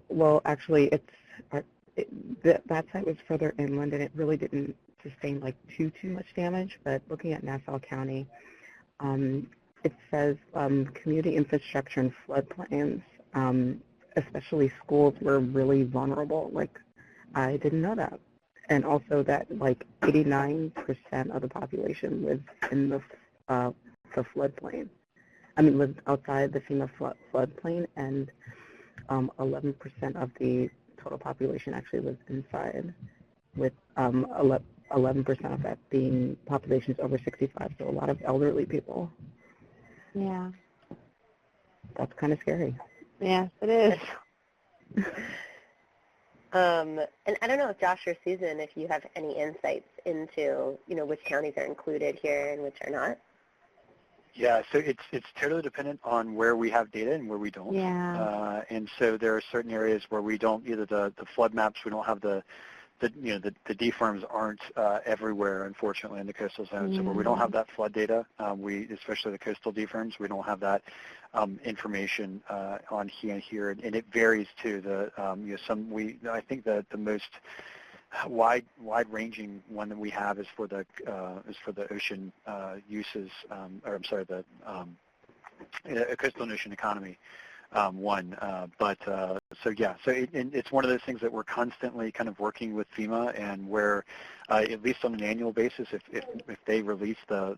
well, actually, that site was further inland, and it really didn't sustain like too much damage. But looking at Nassau County, it says community infrastructure and floodplains, especially schools, were really vulnerable. Like, I didn't know that. And also that like 89% of the population lives in the floodplain. I mean, lives outside the FEMA floodplain, and 11% of the total population actually lives inside, with 11% of that being populations over 65, so a lot of elderly people. Yeah. That's kind of scary. Yes, it is. And I don't know if Josh or Susan, if you have any insights into, which counties are included here and which are not. Yeah, so it's totally dependent on where we have data and where we don't. Yeah. And so there are certain areas where we don't, either the flood maps, we don't have the DFIRMs aren't everywhere, unfortunately, in the coastal zone. So where we don't have that flood data, especially the coastal DFIRMs, we don't have that information on here, and it varies too. I think the most wide-ranging one that we have is for the ocean uses, the coastal and ocean economy one. It's one of those things that we're constantly kind of working with FEMA, and where at least on an annual basis, if they release the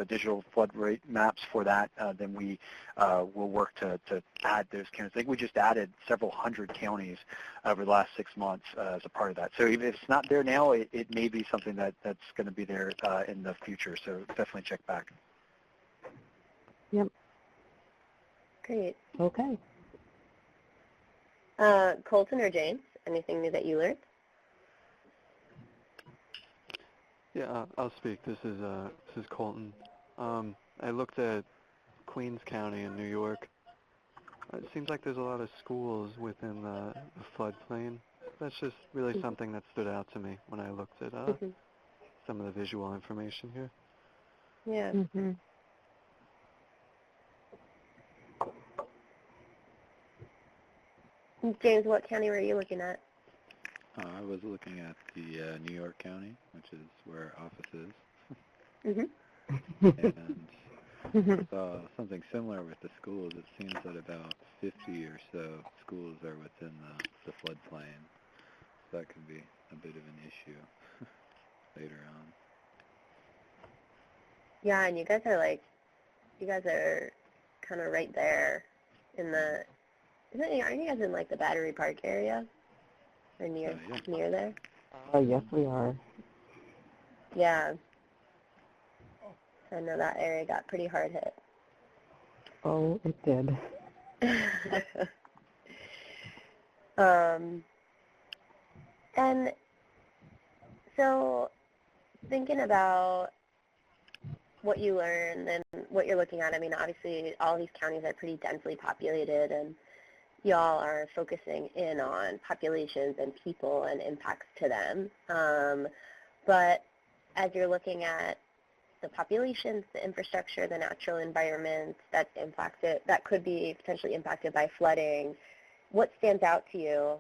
digital flood rate maps for that, then we will work to add those counties. I think we just added several hundred counties over the last 6 months as a part of that. So even if it's not there now, it may be something that's going to be there in the future. So definitely check back. Yep. Great. Okay. Colton or James, anything new that you learned? Yeah, I'll speak. This is Colton. I looked at Queens County in New York. It seems like there's a lot of schools within the floodplain. That's just really something that stood out to me when I looked at some of the visual information here. Yeah. Mm-hmm. James, what county were you looking at? I was looking at the New York County, which is where our office is. And saw something similar with the schools. It seems that about 50 or so schools are within the floodplain. So that could be a bit of an issue later on. Yeah, and you guys are kind of right there in the, aren't you guys in like the Battery Park area? Or near there? Yes, we are. Yeah. I know that area got pretty hard hit. Oh, it did. And so thinking about what you learned and what you're looking at, I mean, obviously all these counties are pretty densely populated, and y'all are focusing in on populations and people and impacts to them. But as you're looking at the populations, the infrastructure, the natural environments that could be potentially impacted by flooding, what stands out to you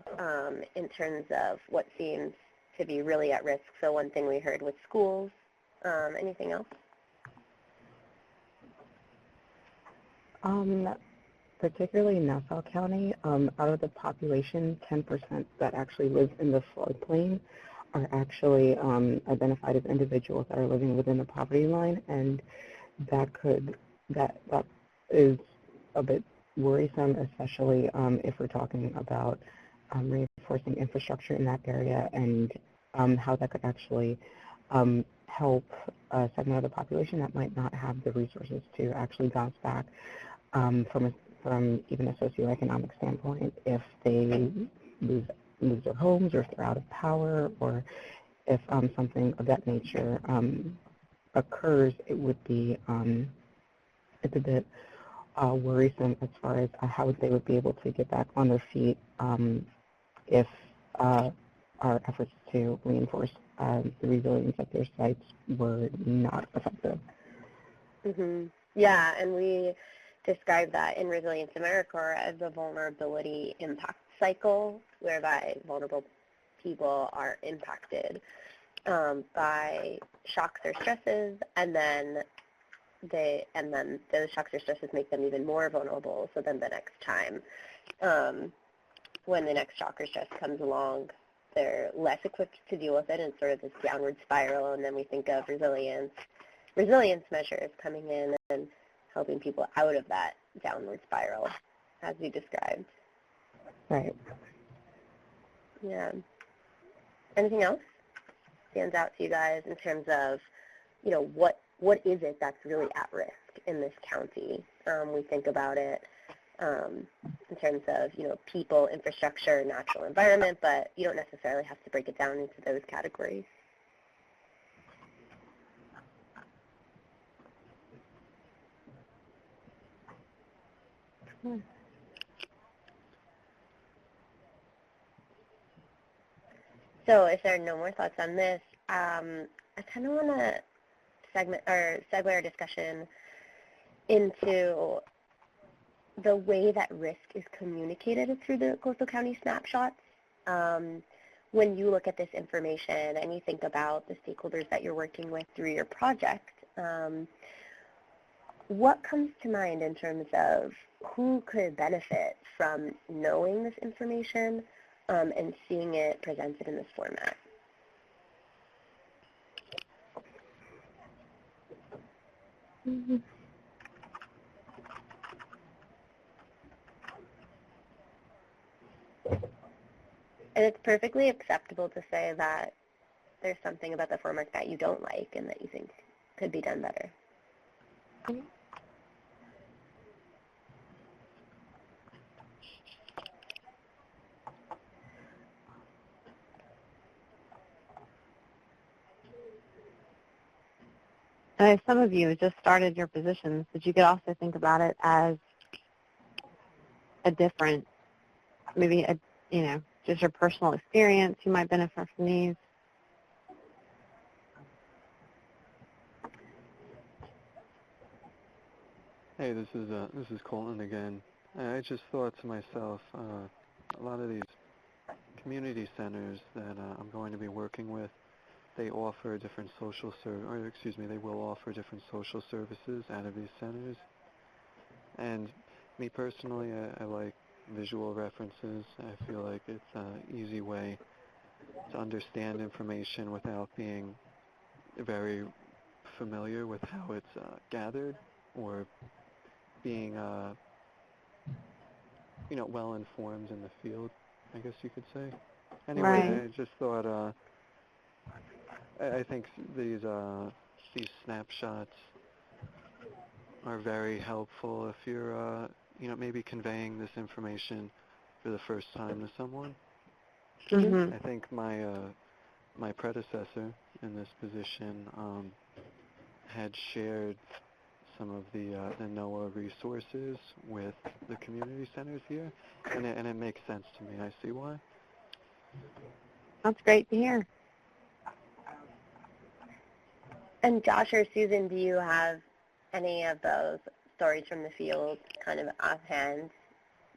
in terms of what seems to be really at risk? So one thing we heard with schools. Anything else? Particularly in Nassau County, out of the population, 10% that actually lives in the floodplain are actually identified as individuals that are living within the poverty line, and that is a bit worrisome, especially if we're talking about reinforcing infrastructure in that area and how that could actually help a segment of the population that might not have the resources to actually bounce back from even a socioeconomic standpoint if they lose their homes or if they're out of power or if something of that nature occurs. It would be it's a bit worrisome as far as how they would be able to get back on their feet if our efforts to reinforce the resilience of their sites were not effective. Mm-hmm. Yeah, and we describe that in Resilience AmeriCorps as a vulnerability impact cycle, whereby vulnerable people are impacted by shocks or stresses, and then those shocks or stresses make them even more vulnerable. So then the next time, when the next shock or stress comes along, they're less equipped to deal with it, and sort of this downward spiral. And then we think of resilience measures coming in and helping people out of that downward spiral, as we described. Right. Yeah. Anything else stands out to you guys in terms of, what is it that's really at risk in this county? We think about it in terms of, people, infrastructure, natural environment, but you don't necessarily have to break it down into those categories. So if there are no more thoughts on this, I kind of want to segue our discussion into the way that risk is communicated through the Coastal County Snapshots. When you look at this information and you think about the stakeholders that you're working with through your project, what comes to mind in terms of who could benefit from knowing this information and seeing it presented in this format? Mm-hmm. And it's perfectly acceptable to say that there's something about the format that you don't like and that you think could be done better. And if some of you just started your positions, but you could also think about it as a different, maybe just your personal experience. You might benefit from these. Hey, this is Colton again. I just thought to myself, a lot of these community centers that I'm going to be working with, they offer different they will offer different social services out of these centers. And me personally, I like visual references. I feel like it's an easy way to understand information without being very familiar with how it's gathered or being, well informed in the field, I guess you could say. Anyway, Right. I just thought, I think these snapshots are very helpful if you're, maybe conveying this information for the first time to someone. Mm-hmm. I think my predecessor in this position had shared some of the NOAA resources with the community centers here, and it makes sense to me. I see why. That's great to hear. And Josh or Susan, do you have any of those stories from the field kind of offhand,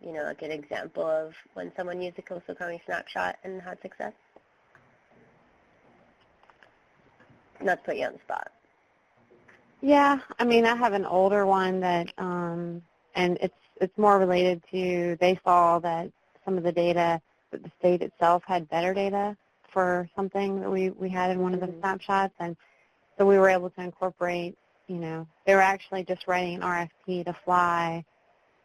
a good example of when someone used a Coastal County Snapshot and had success? Not to put you on the spot. Yeah, I have an older one that, and it's more related to, they saw that some of the data, that the state itself had better data for something that we had in one of the snapshots, and so we were able to incorporate, they were actually just writing an RFP to fly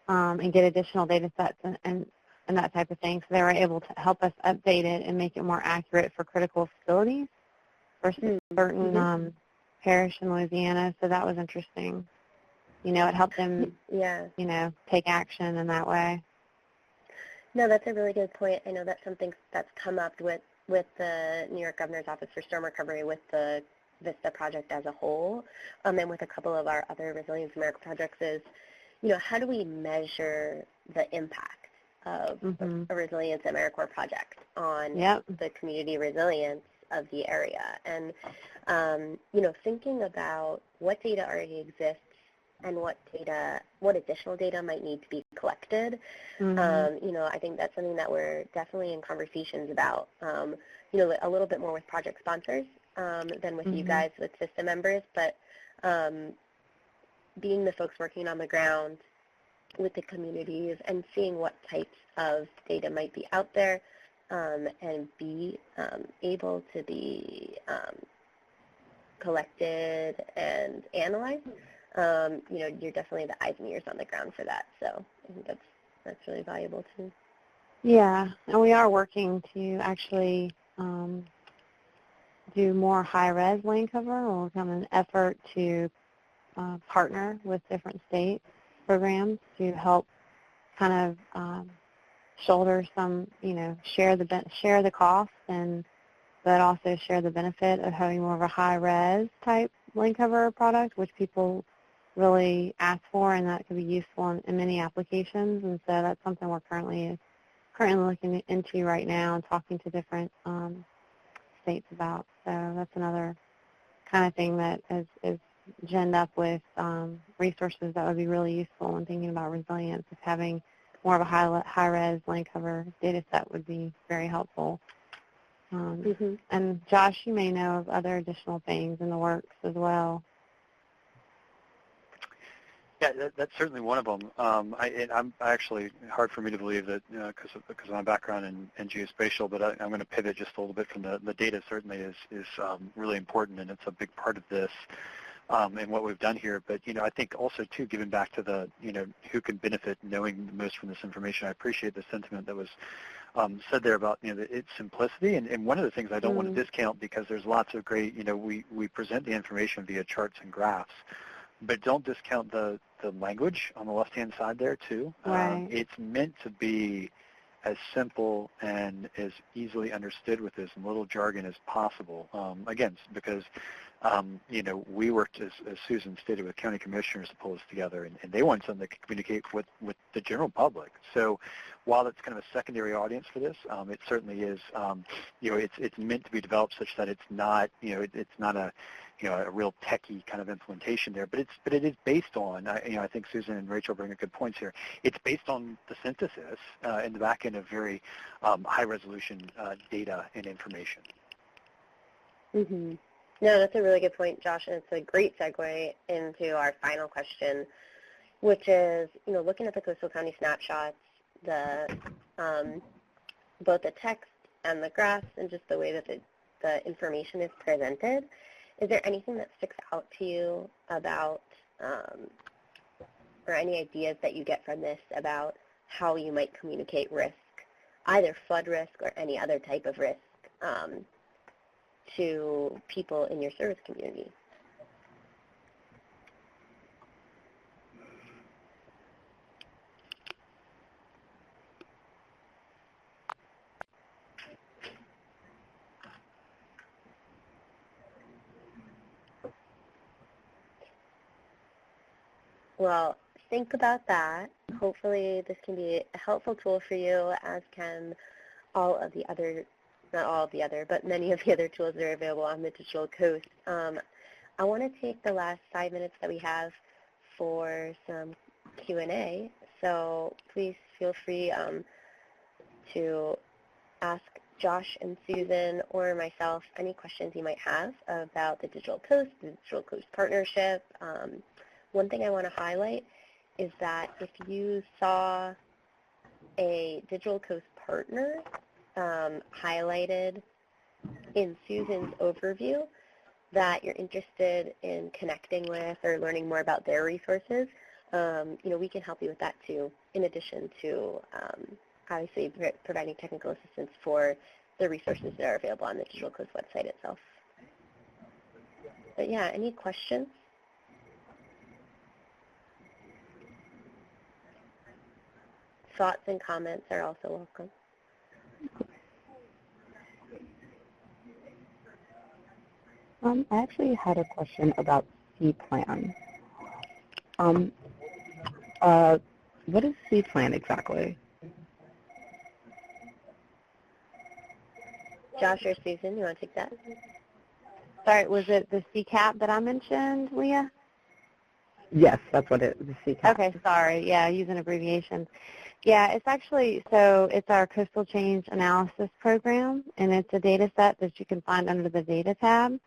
and get additional data sets and that type of thing. So they were able to help us update it and make it more accurate for critical facilities for certain parish in Louisiana. So that was interesting. It helped them, take action in that way. No, that's a really good point. I know that's something that's come up with the New York Governor's Office for Storm Recovery with the VISTA project as a whole, and with a couple of our other Resilience America projects is, how do we measure the impact of a Resilience AmeriCorps project on the community resilience of the area? And, thinking about what data already exists and what additional data might need to be collected. I think that's something that we're definitely in conversations about, a little bit more with project sponsors than with you guys, with system members, but being the folks working on the ground with the communities and seeing what types of data might be out there and be able to be collected and analyzed. You're definitely the eyes and ears on the ground for that. So I think that's really valuable too. Yeah, and we are working to actually do more high-res land cover. We'll come an effort to partner with different state programs to help kind of shoulder some, share the cost, but also share the benefit of having more of a high-res type land cover product, which people really ask for, and that could be useful in many applications. And so that's something we're currently looking into right now and talking to different states about. So that's another kind of thing that is ginned up with resources that would be really useful in thinking about resilience. If having more of a high-res land cover data set would be very helpful. And Josh, you may know of other additional things in the works as well. Yeah, that's certainly one of them. I'm actually hard for me to believe that because of my background in geospatial, but I'm going to pivot just a little bit from the data. Certainly is really important, and it's a big part of this and what we've done here. But I think also too, giving back to the who can benefit knowing the most from this information. I appreciate the sentiment that was said there about its simplicity. And one of the things I don't want to discount, because there's lots of great we present the information via charts and graphs. But don't discount the language on the left-hand side there, too. Right. It's meant to be as simple and as easily understood with as little jargon as possible. Again, because, we worked, as Susan stated, with county commissioners to pull this together, and they want something that can communicate with the general public. So while it's kind of a secondary audience for this, it certainly is, it's meant to be developed such that it's not, it's not a real techie kind of implementation there, but it is based on, I think Susan and Rachel bring up good points here. It's based on the synthesis in the back end of very high resolution data and information. No, that's a really good point, Josh, and it's a great segue into our final question, which is, looking at the Coastal County snapshots, both the text and the graphs and just the way that the information is presented. Is there anything that sticks out to you about, or any ideas that you get from this about how you might communicate risk, either flood risk or any other type of risk, to people in your service community? Well, think about that. Hopefully this can be a helpful tool for you, as can all of the other, not all of the other, but many of the other tools that are available on the Digital Coast. I want to take the last 5 minutes that we have for some Q&A, so please feel free to ask Josh and Susan or myself any questions you might have about the Digital Coast, the Digital Coast Partnership. One thing I want to highlight is that if you saw a Digital Coast partner highlighted in Susan's overview that you're interested in connecting with or learning more about their resources, we can help you with that too, in addition to obviously providing technical assistance for the resources that are available on the Digital Coast website itself. But yeah, any questions? Thoughts and comments are also welcome. I actually had a question about C-Plan. What is C-Plan exactly? Josh or Susan, you want to take that? Sorry, was it the CCAP that I mentioned, Leah? Yes, that's what it is, the CCAP. Okay, sorry. Yeah, using abbreviations. Yeah, it's actually, so it's our Coastal Change Analysis Program, and it's a data set that you can find under the Data tab.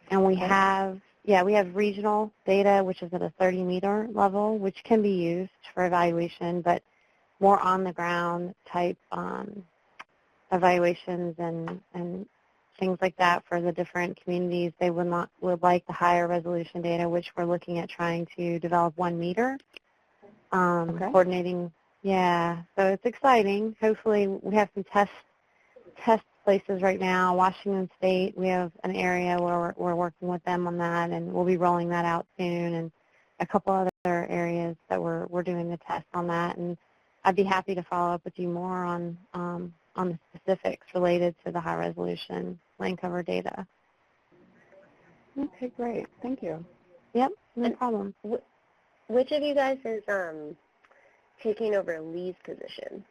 And we have, we have regional data, which is at a 30-meter level, which can be used for evaluation, but more on-the-ground type evaluations and things like that for the different communities. They would like the higher resolution data, which we're looking at trying to develop 1 meter, coordinating. Yeah, so it's exciting. Hopefully we have some test places right now. Washington State, we have an area where we're working with them on that, and we'll be rolling that out soon, and a couple other areas that we're doing the test on that. And I'd be happy to follow up with you more on the specifics related to the high-resolution land cover data. Okay, great. Thank you. Yep, no problem. Which of you guys is taking over Lee's position?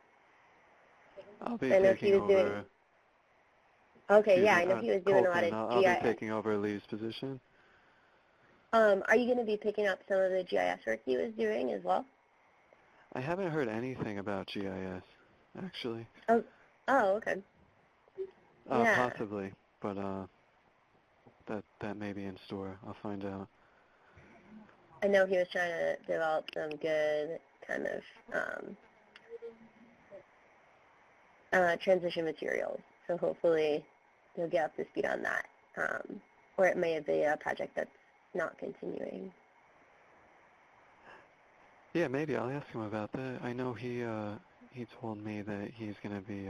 I'll be taking over. Okay, yeah, I know he was doing Colton, a lot of GIS. GIS. I'll be taking over Lee's position. Are you going to be picking up some of the GIS work he was doing as well? I haven't heard anything about GIS, actually. Oh, okay. Yeah. Possibly, but that may be in store. I'll find out. I know he was trying to develop some good kind of transition materials, so hopefully you'll get up to speed on that, or it may be a project that's not continuing. Yeah, maybe I'll ask him about that. I know he told me that he's going to be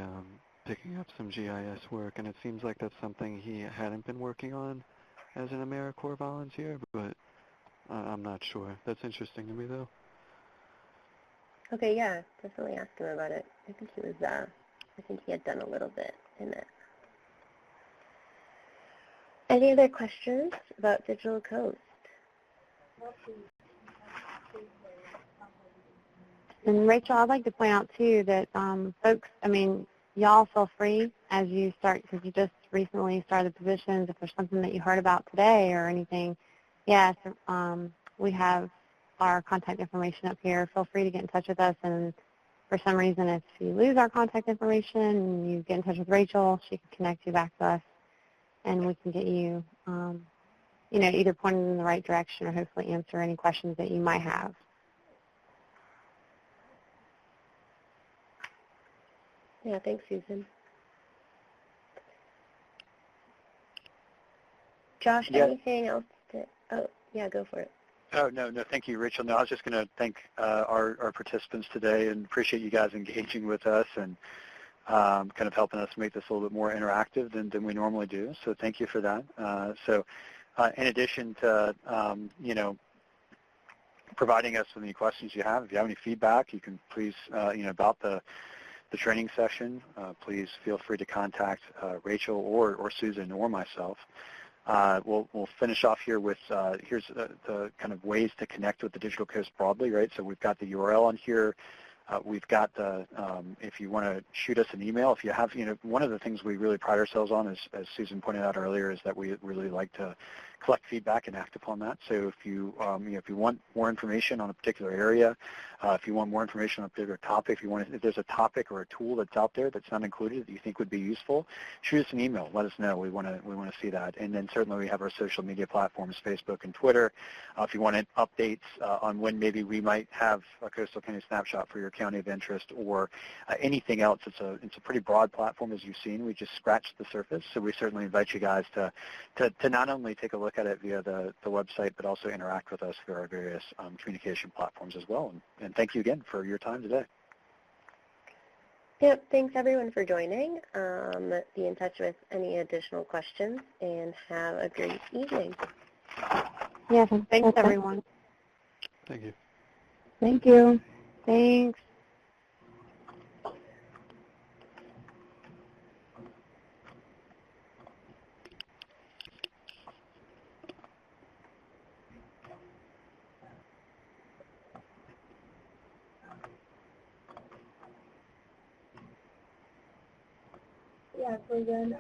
picking up some GIS work, and it seems like that's something he hadn't been working on as an AmeriCorps volunteer, but I'm not sure. That's interesting to me, though. Okay, yeah, definitely ask him about it. I think he had done a little bit in it. Any other questions about Digital Coast? And Rachel, I'd like to point out, too, that folks, y'all feel free as you start, because you just recently started positions, if there's something that you heard about today or anything, yes, we have our contact information up here. Feel free to get in touch with us, and for some reason, if you lose our contact information, you get in touch with Rachel, she can connect you back to us, and we can get you, either pointed in the right direction or hopefully answer any questions that you might have. Yeah, thanks, Susan. Josh, anything else? Yeah, go for it. Oh, no, thank you, Rachel. No, I was just going to thank our participants today and appreciate you guys engaging with us and kind of helping us make this a little bit more interactive than we normally do. So thank you for that. In addition to, providing us with any questions you have, if you have any feedback, you can please, about the training session, please feel free to contact Rachel or Susan or myself. We'll finish off here with here's the kind of ways to connect with the Digital Coast broadly, right? So we've got the URL on here. We've got the, if you want to shoot us an email, if you have, one of the things we really pride ourselves on, as Susan pointed out earlier, is that we really like to collect feedback and act upon that. So if you, if you want more information on a particular area, if you want more information on a particular topic, if there's a topic or a tool that's out there that's not included that you think would be useful, shoot us an email. Let us know. We want to see that. And then certainly we have our social media platforms, Facebook and Twitter. If you want updates on when maybe we might have a Coastal County Snapshot for your county of interest or anything else, it's a pretty broad platform, as you've seen. We just scratched the surface. So we certainly invite you guys to not only take a look look at it via the website, but also interact with us through our various communication platforms as well. And thank you again for your time today. Yep, thanks everyone for joining. Be in touch with any additional questions, and have a great evening. Yes, thanks everyone. Thank you. Thank you. Thanks. Yeah, so then